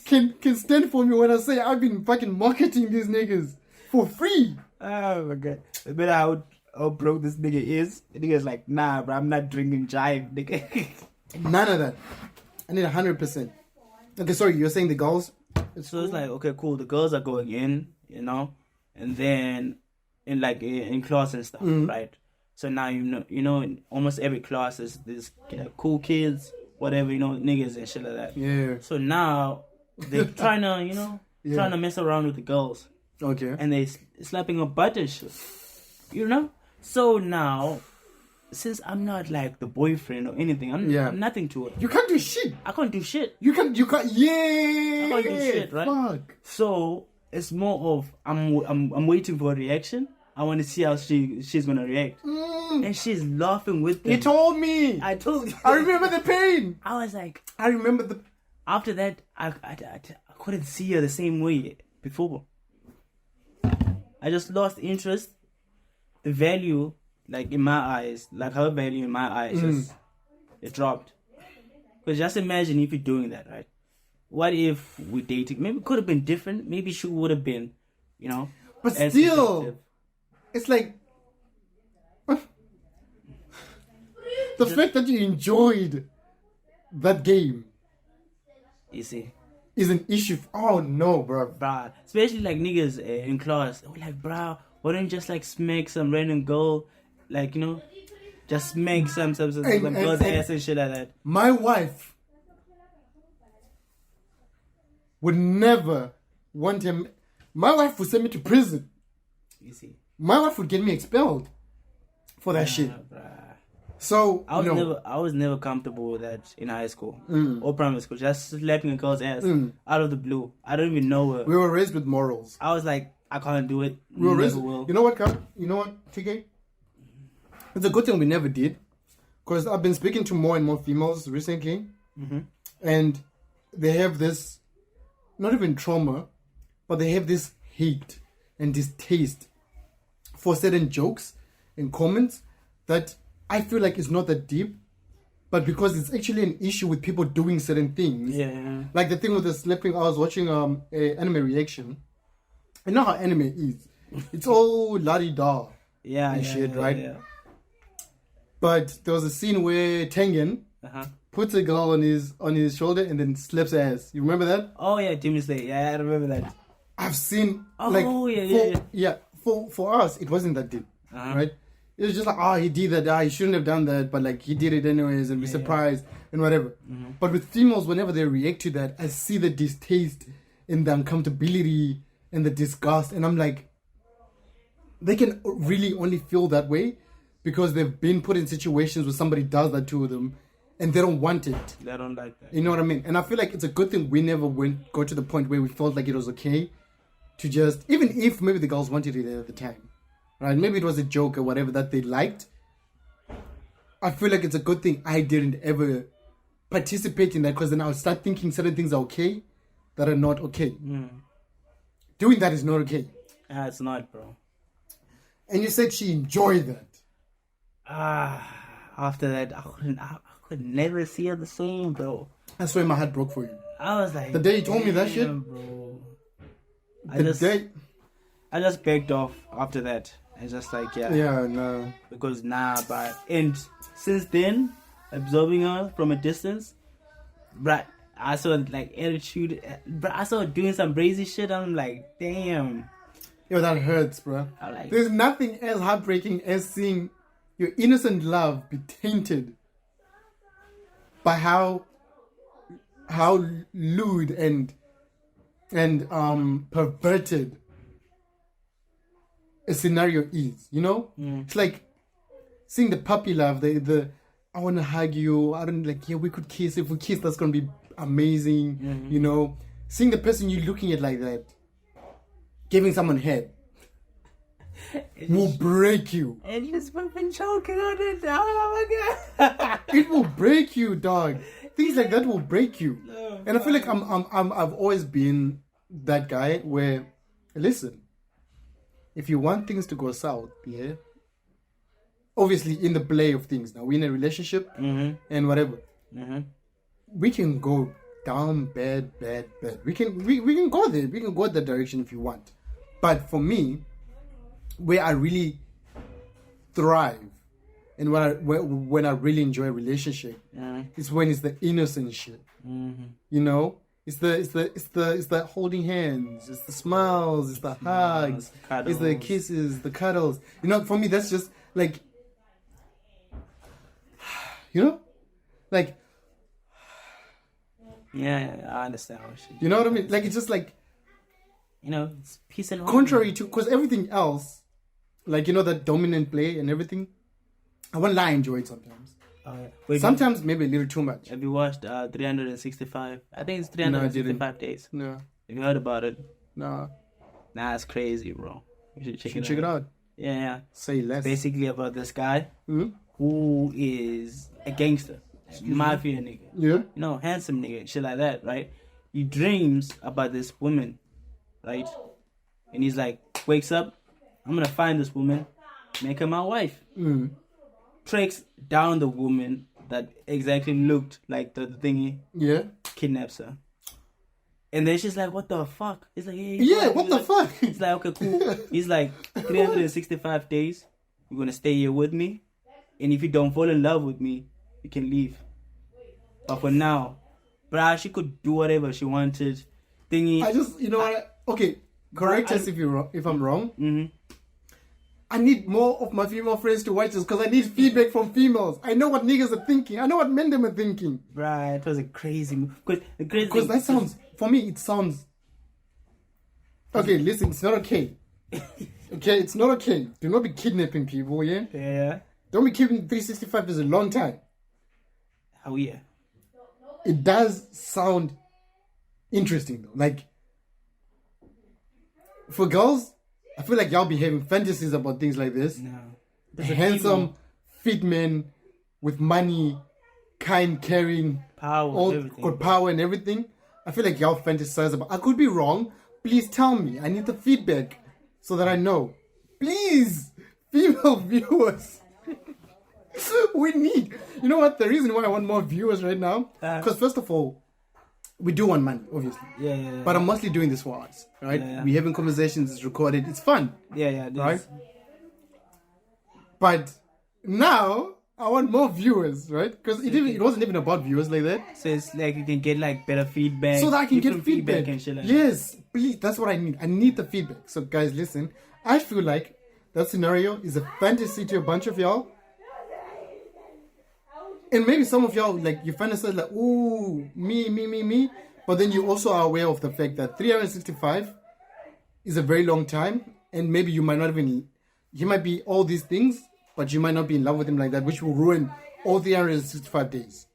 can stand for me when I say I've been fucking marketing these niggas for free. Oh, my God. No matter how broke this nigga is, the nigga's like, nah, bro, I'm not drinking jive, nigga. None of that. I need 100%. Okay, sorry, you're saying the girls? It's like, okay, cool. The girls are going in, you know, and then in class and stuff, right? So now you know, in almost every class is this cool kids, whatever, you know, niggas and shit like that. Yeah. So now they're trying to, trying to mess around with the girls. Okay. And they slapping a butt and shit, you know. So now, since I'm not like the boyfriend or anything, I'm nothing to it. You can't do shit. I can't do shit. You can't. Yeah. I can't do shit, right? Fuck. So it's more of I'm waiting for a reaction. I want to see how she's gonna react, and she's laughing with them. You told me. I told you. I remember the pain. I was like, I remember the. After that, I couldn't see her the same way before. I just lost interest. The value, like in my eyes, like her value in my eyes, it dropped. Because just imagine if you're doing that, right? What if we dated? Maybe it could have been different. Maybe she would have been, you know. But still, it's like the fact that you enjoyed that game. You see. Is an issue. Oh no, bro. Bruh. Especially like niggas in class. They were like, bro, why don't you just like smack some random girl? Like, you know, just smack some girl's ass and shit like that. My wife would never want him. My wife would send me to prison. You see. My wife would get me expelled for that shit. Bruh. So I was never comfortable with that in high school or primary school. Just slapping a girl's ass out of the blue. I don't even know her. We were raised with morals. I was like, I can't do it. We were raised. Will. You know what, Kyle? You know what, TK? It's a good thing we never did, because I've been speaking to more and more females recently, and they have this, not even trauma, but they have this hate and distaste for certain jokes and comments that I feel like it's not that deep, but because it's actually an issue with people doing certain things. Yeah. Like the thing with the slapping. I was watching a anime reaction. I know how anime is. It's all la-di-da. And shit, right? Yeah. But there was a scene where Tengen puts a girl on his shoulder and then slaps her ass. You remember that? Oh yeah, Demon Slayer. Yeah, I remember that. I've seen. For us, it wasn't that deep, right? It was just like, he did that. He shouldn't have done that, but like he did it anyways, and we're surprised and whatever. But with females, whenever they react to that, I see the distaste and the uncomfortability and the disgust, and I'm like, they can really only feel that way because they've been put in situations where somebody does that to them, and they don't want it. They don't like that. You know what I mean? And I feel like it's a good thing we never got to the point where we felt like it was okay to just, even if maybe the girls wanted it at the time, right? Maybe it was a joke or whatever that they liked. I feel like it's a good thing I didn't ever participate in that, because then I'll start thinking certain things are okay that are not okay. Doing that is not okay. It's not, bro. And you said she enjoyed that. After that, I could never see her the same, bro. That's why my heart broke for you. I was like, the day you told me that shit, bro. I just backed off after that. I just like, no. Because and since then, absorbing her from a distance, but I saw like attitude, but I saw her doing some crazy shit. I'm like, damn. Yo, that hurts, bro. Like, there's nothing as heartbreaking as seeing your innocent love be tainted by how lewd and perverted a scenario is, you know? It's like seeing the puppy love, the I want to hug you, I don't like, we could kiss. If we kiss, that's gonna be amazing, you know? Seeing the person you're looking at like that, giving someone head, will break you. And you've been choking on it. Oh my god! It will break you, dog. Things like that will break you. And I feel like I've always been that guy where, listen, if you want things to go south, obviously in the play of things, now we're in a relationship and whatever, we can go down bad. We can go there. We can go that direction if you want. But for me, where I really thrive and when I really enjoy a relationship is when it's the innocent shit. You know, it's the holding hands, it's the smiles, it's the hugs, it's the kisses, the cuddles. You know, for me that's just like, you know, like, I understand what you know what I mean. Like, it's just like, you know, it's peace and contrary to, because everything else, like, you know, that dominant play and everything, I won't lie, I enjoy it sometimes. Sometimes maybe a little too much. Have you watched 365? I think it's 365 days. No. Have you heard about it? No. Nah, it's crazy, bro. You should check it out. Yeah. Say less. It's basically about this guy who is a gangster, mafia nigga. Yeah. You know, handsome nigga, shit like that, right? He dreams about this woman, right? And he's like, wakes up, I'm gonna find this woman, make her my wife. Tracks down the woman that exactly looked like the thingy. Yeah. Kidnaps her. And then she's like, what the fuck? He's like, hey, what the fuck? He's like, okay, cool. He's like, 365 days, you're gonna stay here with me. And if you don't fall in love with me, you can leave. But for now, bruh, she could do whatever she wanted. Thingy. I just, you know what? Okay, correct us if I'm wrong. I need more of my female friends to watch this because I need feedback from females. I know what niggas are thinking. I know what men them are thinking. Bruh, it was a crazy move. Because that sounds, for me, it sounds... Okay, listen, it's not okay. Okay, it's not okay. Do not be kidnapping people, yeah? Yeah. Don't be keeping 365 is a long time. Oh yeah. It does sound interesting though. Like, for girls, I feel like y'all be having fantasies about things like this. No. There's a handsome, fit man with money, kind, caring, got power and everything. I feel like y'all fantasize about. I could be wrong. Please tell me. I need the feedback so that I know. Please, female viewers. We need. You know what? The reason why I want more viewers right now, because first of all, we do want money, obviously. Yeah. But I'm mostly doing this for us, right? Yeah. We're having conversations. It's recorded. It's fun. Yeah. Right? But now I want more viewers, right? Because it wasn't even about viewers like that. So it's like you can get like better feedback. So that I can get feedback. And shit like yes, please. That's what I need. I need the feedback. So guys, listen. I feel like that scenario is a fantasy to a bunch of y'all. And maybe some of y'all, like, you fantasize like, ooh, me. But then you also are aware of the fact that 365 is a very long time. And maybe you might not even, he might be all these things, but you might not be in love with him like that, which will ruin all 365 days.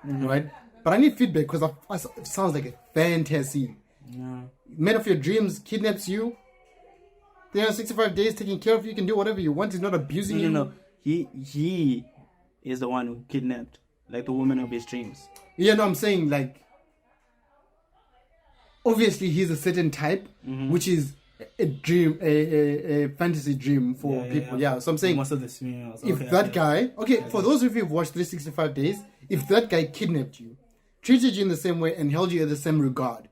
Right? But I need feedback because it sounds like a fantasy. Yeah. Man of your dreams kidnaps you. 365 days taking care of you. You can do whatever you want. He's not abusing you. No. He is the one who kidnapped, like, the woman of his dreams. Yeah, no, I'm saying, like, obviously he's a certain type, which is a dream, a fantasy dream for people. Yeah, so I'm saying, most of the females. if that guy, for those of you who've watched 365 days, if that guy kidnapped you, treated you in the same way, and held you in the same regard,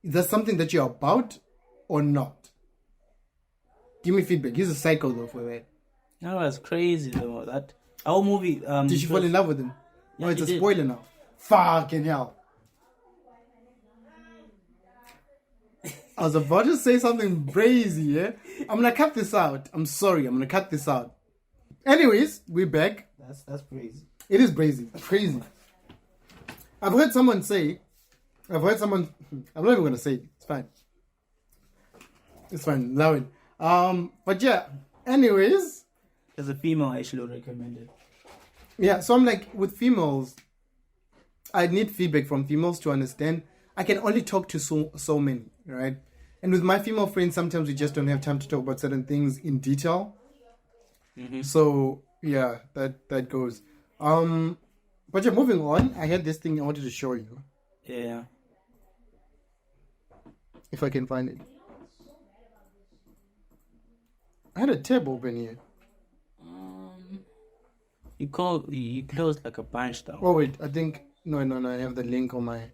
is that something that you're about or not? Give me feedback. He's a psycho though for that. That was crazy though. That our movie. Did she fall in love with him? Yeah, Oh, it's a did. spoiler now. Fucking hell. I was about to say something crazy, yeah? I'm gonna cut this out. I'm sorry, I'm gonna cut this out. Anyways, we're back. That's crazy. It is crazy. Crazy. I'm not even gonna say it. It's fine. It's fine. Allow it. But yeah, anyways. As a female, I should recommend it. Yeah, so I'm like, with females, I need feedback from females to understand. I can only talk to so many, right? And with my female friends, sometimes we just don't have time to talk about certain things in detail. So yeah, that goes. But yeah, moving on. I had this thing I wanted to show you. Yeah. If I can find it. I had a tab open here. You closed like a bunch though. Oh wait, I think no. I have the link on my.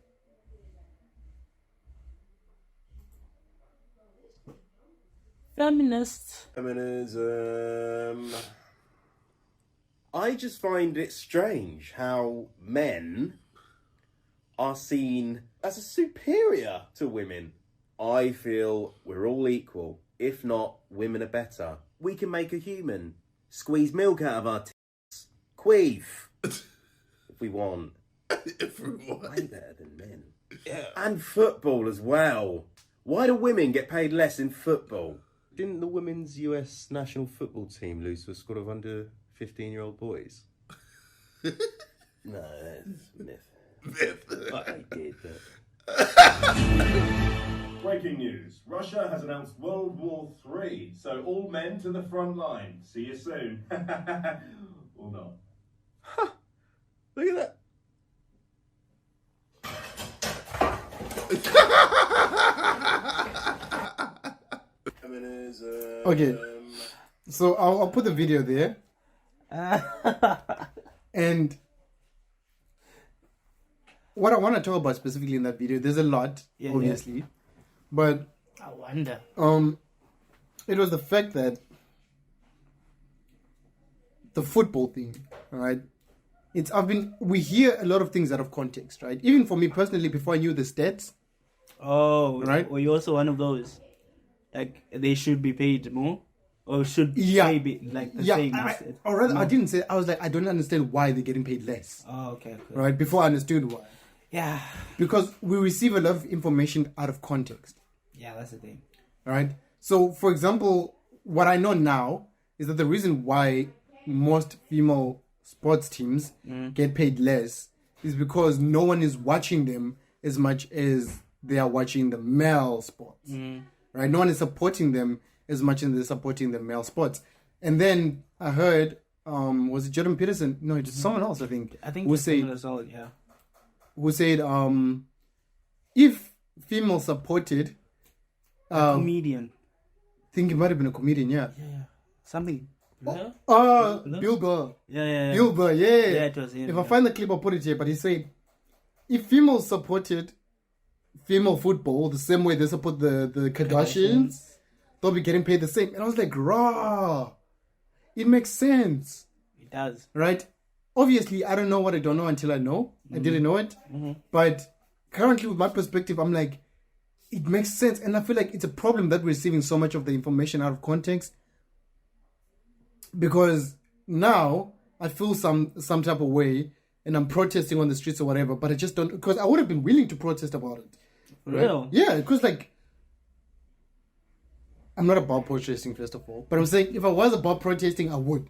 Feminists. Feminism. I just find it strange how men are seen as a superior to women. I feel we're all equal. If not, women are better. We can make a human. Squeeze milk out of our tits. Queef. If we want. Way better than men. Yeah. And football as well. Why do women get paid less in football? Didn't the women's US national football team lose to a squad of under 15-year-old boys? No, that's myth. I did that. Breaking news. Russia has announced World War III, so all men to the front line. See you soon. Or not. Look at that. Okay, so I'll put the video there. And what I want to talk about specifically in that video, there's a lot, obviously, but I wonder. it was the fact that the football thing, right? We hear a lot of things out of context, right? Even for me personally, before I knew the stats. Oh, right. Were you also one of those? Like, they should be paid more? Or should Yeah. they be like the same? Or rather, I didn't say, I was like, I don't understand why they're getting paid less. Oh, okay. Right? Before I understood why. Yeah. Because we receive a lot of information out of context. Yeah, that's the thing. Right? So, for example, what I know now is that the reason why most female sports teams get paid less is because no one is watching them as much as they are watching the male sports. Right? No one is supporting them as much as they're supporting the male sports. And then I heard, was it Jordan Peterson? No, it's someone else, I think. who said, who said, if female supported, comedian. I think it might have been a comedian, yeah. Something. Bill Burr. Yeah. Bill Burr, yeah. Yeah, it was him. If I find the clip, I'll put it here. But he said, if females supported female football the same way they support the Kardashians, they'll be getting paid the same. And I was like, raw. It makes sense. It does. Right? Obviously, I don't know what I don't know until I know. I didn't know it. But currently, with my perspective, I'm like, it makes sense. And I feel like it's a problem that we're receiving so much of the information out of context. Because now I feel some type of way and I'm protesting on the streets or whatever, but I just don't, because I would have been willing to protest about it. Right? Real? Yeah, because like, I'm not about protesting first of all, but I'm saying if I was about protesting, I would.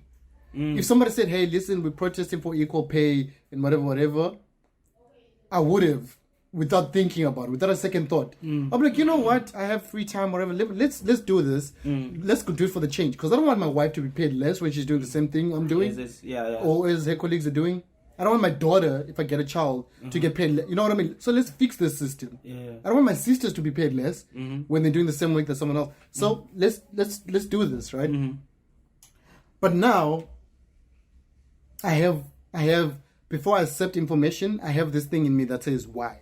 If somebody said, hey, listen, we're protesting for equal pay and whatever, I would have, without thinking about it, without a second thought. I'll be like, you know what? I have free time, whatever. Let's do this. Let's go do it for the change. Because I don't want my wife to be paid less when she's doing the same thing I'm doing. Or as her colleagues are doing. I don't want my daughter, if I get a child, to get paid less. You know what I mean? So let's fix this system. I don't want my sisters to be paid less when they're doing the same work that someone else. So let's do this, right? But now, I have, before I accept information, I have this thing in me that says why.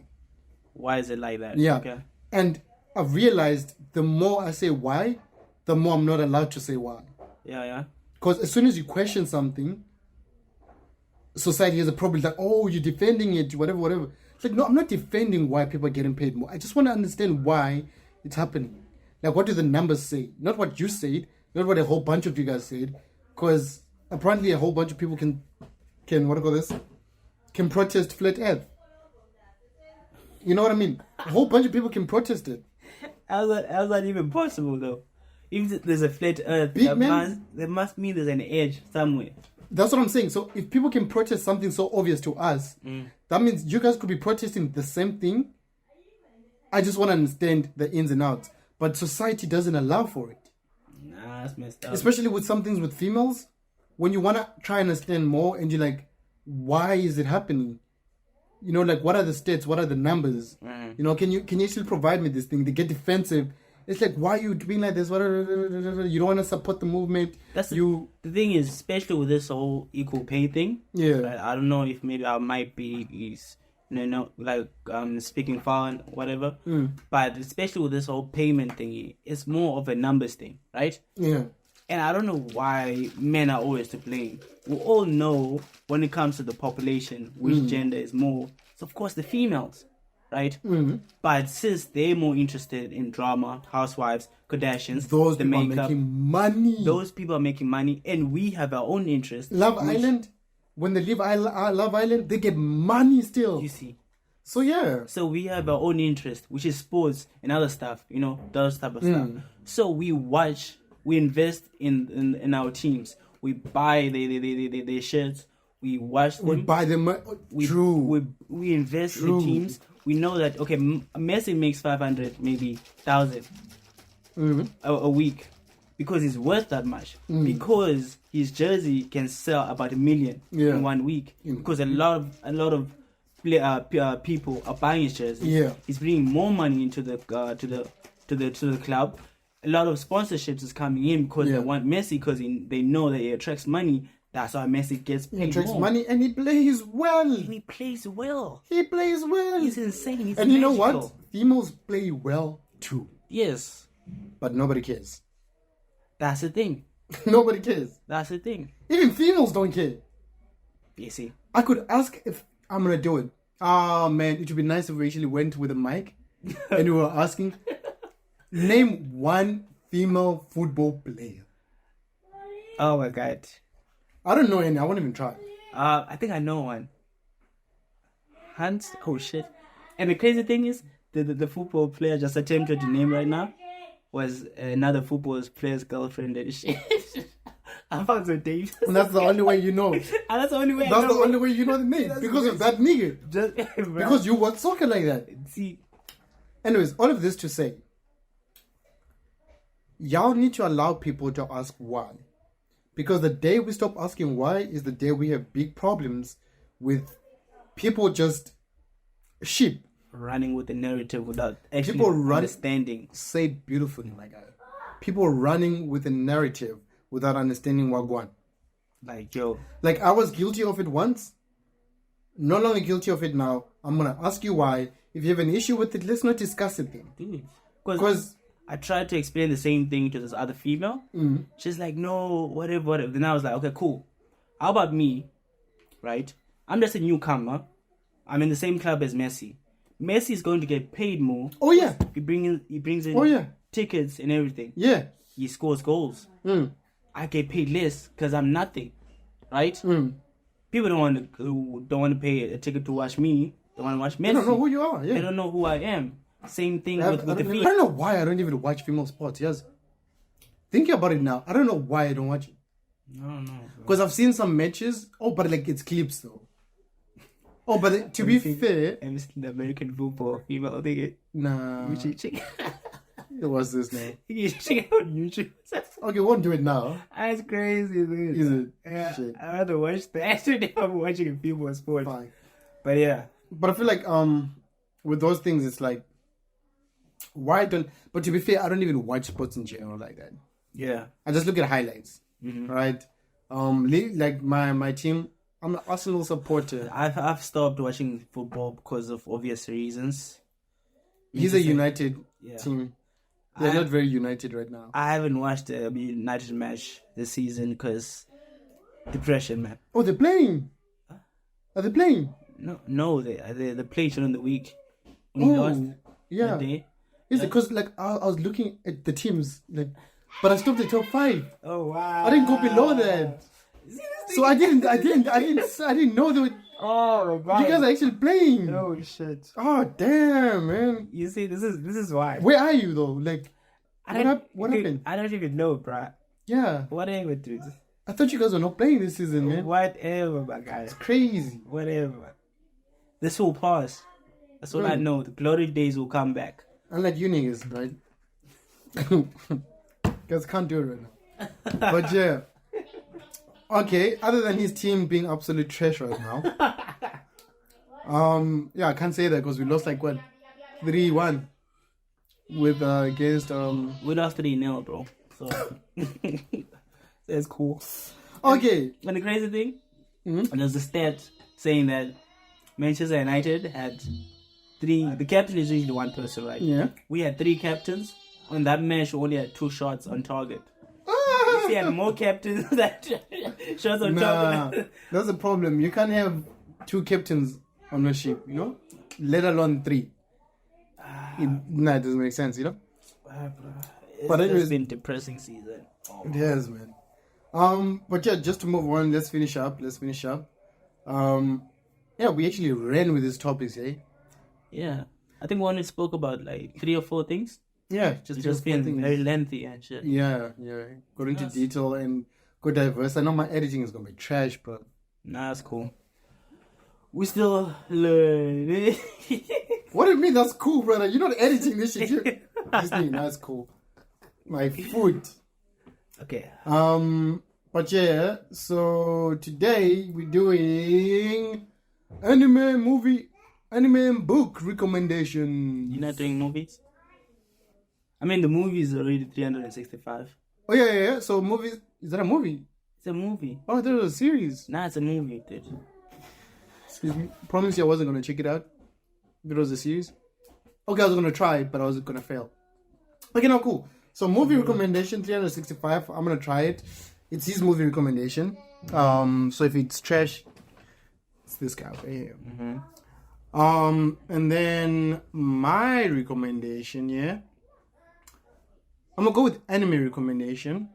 Why is it like that? Yeah. Okay. And I've realized the more I say why, the more I'm not allowed to say why. Yeah. Because as soon as you question something, society has a problem. Like, oh, you're defending it, whatever. It's like, no, I'm not defending why people are getting paid more. I just want to understand why it's happening. Like, what do the numbers say? Not what you said, not what a whole bunch of you guys said. Because apparently a whole bunch of people can what do you call this? Can protest flat earth. You know what I mean? A whole bunch of people can protest it. How's that even possible, though? If there's a flat earth, there must mean there's an edge somewhere. That's what I'm saying. So if people can protest something so obvious to us, that means you guys could be protesting the same thing. I just want to understand the ins and outs. But society doesn't allow for it. Nah, that's messed up. Especially with some things with females. When you want to try and understand more and you're like, why is it happening? You know, like, what are the stats? What are the numbers? You know, can you still provide me this thing? They get defensive. It's like, why are you doing like this? You don't want to support the movement. The thing is, especially with this whole equal pay thing. Yeah. I don't know if maybe I might be, speaking foreign, whatever. But especially with this whole payment thingy, it's more of a numbers thing, right? Yeah. And I don't know why men are always to blame. We all know when it comes to the population, which gender is more. So, of course, the females, right? But since they're more interested in drama, housewives, Kardashians, those the people makeup, are making money. Those people are making money, and we have our own interest. Love Island, when they leave Love Island, they get money still. You see. So, yeah. So, we have our own interest, which is sports and other stuff, those type of stuff. So, we watch. We invest in our teams. We buy their shirts. We watch them. We buy them. True. We invest in teams. We know that, okay, Messi makes 500, maybe 1,000 a week because he's worth that much. Because his jersey can sell about 1 million in 1 week. Because a lot of people are buying his jersey. Yeah. He's bringing more money into the club. A lot of sponsorships is coming in because they want Messi because they know that he attracts money. That's why Messi gets paid. He attracts more. money and he plays well. He plays well. He's insane. He's and magical. You know what? Females play well too. Yes. But nobody cares. That's the thing. Nobody cares. That's the thing. Even females don't care. You see. I could ask if I'm going to do it. Oh man, it would be nice if we actually went with a mic and we were asking. Name one female football player. Oh my god. I don't know any. I won't even try. I think I know one. Hans. Oh shit. And the crazy thing is, the football player just attempted to name right now was another football player's girlfriend and shit. I found so dangerous. And that's the only way you know. And that's the only way. That's the only way you know the name. Because of that nigga. Just, Because you watch soccer like that. see, Anyways, all of this to say, y'all need to allow people to ask why. Because the day we stop asking why is the day we have big problems with people just sheep. running with the narrative without actually People run- understanding. Say it beautifully, my guy. People running with a narrative without understanding Wagwan. Like, yo, Like, I was guilty of it once. No longer guilty of it now. I'm going to ask you why. If you have an issue with it, let's not discuss it then. dude. Because I tried to explain the same thing to this other female. She's like, no, whatever. Then I was like, okay, cool. How about me, right? I'm just a newcomer. I'm in the same club as Messi. Messi is going to get paid more. oh yeah, He brings in oh yeah, tickets and everything. yeah. He scores goals. I get paid less because I'm nothing, right? People don't want to pay a ticket to watch me. They want to watch Messi. I don't know who you are. Yeah. They don't know who I am. Same thing I with the don't female. know why I don't even watch female sports. Yes. Thinking about it now, I don't know why I don't watch it. I don't know. Because I've seen some matches. Oh, but like it's clips though. Oh, but to be fair, I'm seen the American football female thing. nah. Check What's this now? it out on YouTube. Okay, won't do it now. That's crazy, dude. Is it? Yeah, Shit. I'd rather watch that than I'm watching a female sport. Fine. But yeah, But I feel like with those things, it's like why don't? But to be fair, I don't even watch sports in general like that. yeah. I just look at highlights, right? Like my team, I'm an Arsenal supporter. I've stopped watching football because of obvious reasons. He's a United Yeah. team. They're not very united right now. I haven't watched a United match this season because depression, man. Oh, they're playing. Are they playing? No, they played during the week. We lost yeah. that day. Is it because like I was looking at the teams like, but I stopped at top 5. Oh wow! I didn't go below that, so I didn't know that Oh my god! you guys are actually playing. Oh shit! Oh damn, man. You see, this is why. Where are you though? Like, what dude, happened? I don't even know, bruh. Yeah, Whatever, dude. I thought you guys were not playing this season, man. Whatever, my guy. Crazy. Whatever. This will pass. That's all I know. The glory days will come back. Unlike you niggas, right? Guys can't do it right now. But yeah. Okay, other than his team being absolute trash right now. Yeah, I can't say that because we lost like what? 3-1 with against We lost 3-0, bro. So that's cool. Okay. And the crazy thing, there's a stat saying that Manchester United had 3. The captain is usually one person, right? Yeah. We had 3 captains. On that match, we only had 2 shots on target. We had more captains than shots on Nah, target. that's the problem. You can't have 2 captains on a ship, you know? Let alone 3. Nah, it doesn't make sense, you know? But It's anyways, been a depressing season. it has, man. But yeah, just to move on, let's finish up. Yeah, we actually ran with these topics, eh? Yeah. I think we only spoke about like 3 or 4 things. Yeah, It's just been very lengthy and shit. Yeah. Got into detail and go diverse. I know my editing is gonna be trash, but Nah, that's cool. We still learn. what do you mean that's cool, brother? You're not editing this shit. This thing, that's cool. My foot. Okay. But yeah, so today we're doing anime and book recommendation. You're not doing movies? I mean, the movie is already 365. Oh yeah. So movies, is that a movie? It's a movie. Oh, that was a series. Nah, it's a movie, dude. Excuse me. Promise you I wasn't gonna check it out. If it was a series. Okay, I was gonna try it, but I was gonna fail. Okay, now cool. So movie recommendation 365. I'm gonna try it. It's his movie recommendation. So if it's trash, it's this guy over here. And then my recommendation, yeah. I'm gonna go with anime recommendation.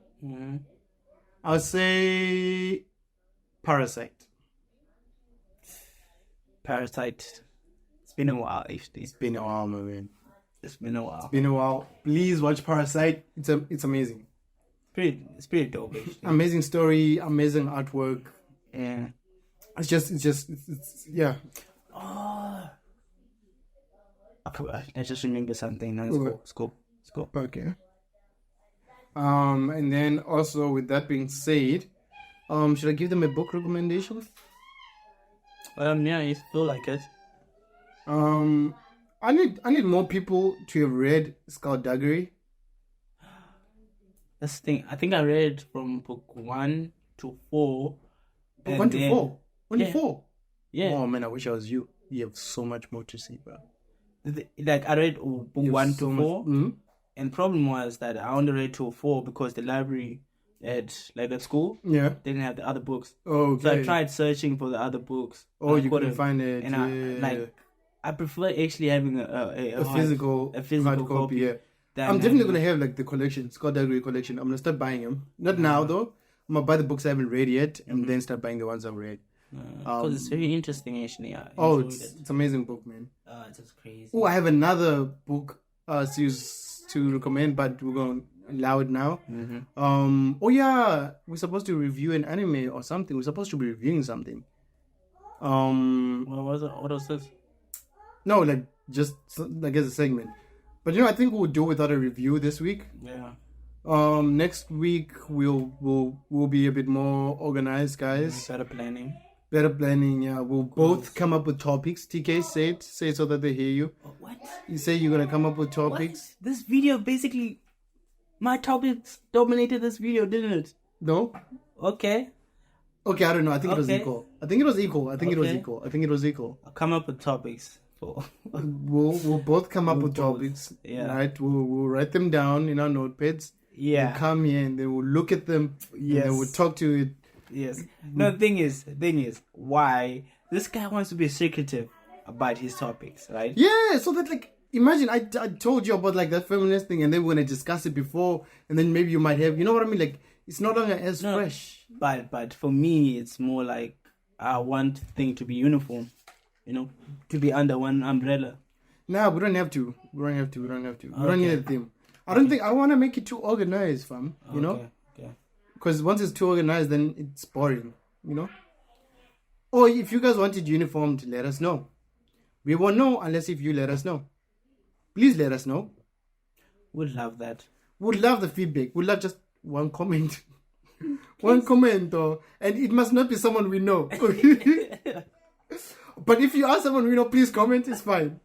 I'll say Parasite. Parasite. It's been a while, actually. It's been a while, my man. It's been a while. Been a while. Please watch Parasite. It's amazing. It's pretty dope, actually. Amazing story, amazing artwork. Yeah. It's yeah. Oh. I just remember something. No, it's cool. Okay. And then also with that being said, should I give them a book recommendation? Yeah, you feel like it. I need more people to have read Skullduggery. That's the thing. I think I read from book 1 to 4. Book 1 to 4? Only Yeah. 4? Yeah. Oh man, I wish I was you. You have so much more to see, bro. Like I read book You have 1 so to much- 4. And the problem was that I only read to 4 because the library at school Yeah. didn't have the other books. Okay. So I tried searching for the other books. Oh, but I you couldn't find it. And Yeah. I prefer actually having a physical hard copy. Yeah. than I'm definitely having- gonna have like the collection, Skullduggery collection. I'm gonna start buying them. Not now though. I'm gonna buy the books I haven't read yet, and then start buying the ones I've read. because it's very interesting actually. I Oh, enjoyed it's it. an amazing book, man. It's just crazy. Oh, I have another book series to recommend, but we're gonna allow it now. Oh yeah, we're supposed to review an anime or something. We're supposed to be reviewing something. What was this? No, like just like as a segment. But I think we'll do without a review this week. Yeah. Next week we'll be a bit more organized, guys. Better planning. Better planning. Yeah, we'll both come up with topics. TK, say it so that they hear you. What? You say you're gonna come up with topics. What? This video basically, my topics dominated this video, didn't it? No. Okay. Okay, I don't know. I think it was Okay. equal. I think it was equal. Okay. I think it was equal. I'll come up with topics. For We'll both come up with both. topics. Yeah. Right. We'll write them down in our notepads. yeah. We'll come here and then we'll look at them. Yes. And then we'll talk to it. Yes. No, the thing is, why this guy wants to be secretive about his topics, right? Yeah. So that like, imagine I told you about like that feminist thing, and then we're gonna discuss it before, and then maybe you might have, you know what I mean? Like it's no longer as No. fresh. But for me, it's more like I want thing to be uniform, to be under one umbrella. Nah, we don't have to. We don't need a theme. I don't think I want to make it too organized, fam. You know. Okay. Because once it's too organized, then it's boring, Or if you guys wanted uniform, to let us know. We won't know unless if you let us know. Please let us know. Would love that. Would love the feedback. Would love just one comment. One comment, and it must not be someone we know. But if you are someone we know, please comment. It's fine.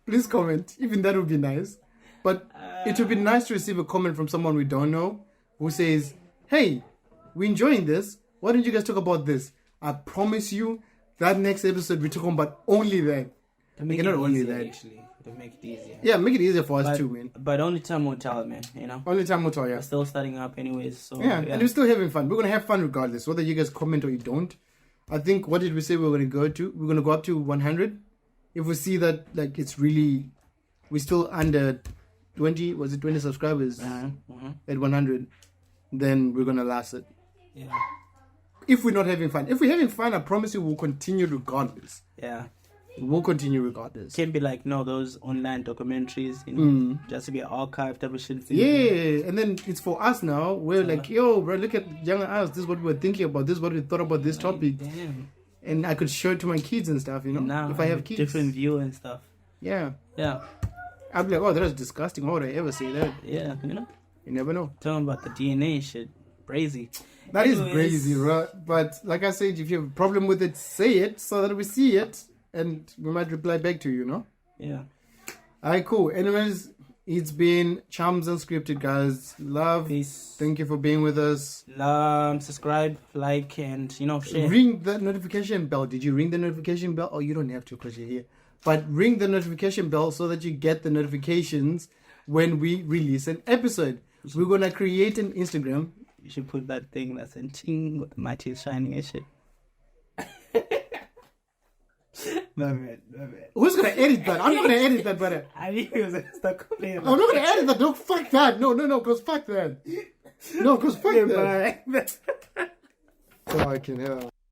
Please comment. Even that would be nice. But it would be nice to receive a comment from someone we don't know who says, "Hey, we're enjoying this. Why don't you guys talk about this?" I promise you that next episode we're talking about only that. To make Not it only easier, that. actually. To make it easier. Yeah, make it easier for us too, man. But only time will tell, man. Only time will tell, yeah. We're still starting up anyways, so Yeah, and we're still having fun. We're gonna have fun regardless, whether you guys comment or you don't. I think, what did we say we're gonna go to? We're gonna go up to 100. If we see that like it's really, we're still under 20. Was it 20 subscribers at 100? Then we're gonna last it. Yeah. If we're not having fun, if we're having fun, I promise you we'll continue regardless. Yeah. We'll continue regardless. Can't be like those online documentaries, just to be archived type of shit. Yeah, and then it's for us now. We're like, yo, bro, look at younger us. This is what we were thinking about. This is what we thought about this topic. Damn. And I could show it to my kids and stuff, Now if I have kids. different view and stuff. Yeah. Yeah. I'd be like, oh, that was disgusting. Why would I ever say that? Yeah. You never know. Talking about the DNA shit. Crazy. That is Anyways. crazy, right? But like I said, if you have a problem with it, say it so that we see it. And we might reply back to you, Yeah. Alright, cool. Anyways, it's been Chums Unscripted, guys. Love. Peace. Thank you for being with us. Subscribe, like, and share. Ring the notification bell. Did you ring the notification bell? Oh, you don't have to because you're here. But ring the notification bell so that you get the notifications when we release an episode. We're going to create an Instagram. You should put that thing that's in ting with my teeth shining and shit. No man. Who's going to edit that? I'm not going to edit that, brother. I knew he was gonna start complaining. I'm not going to edit that. No, fuck that. No, because fuck that. No, because fuck that. Bye. Fucking hell.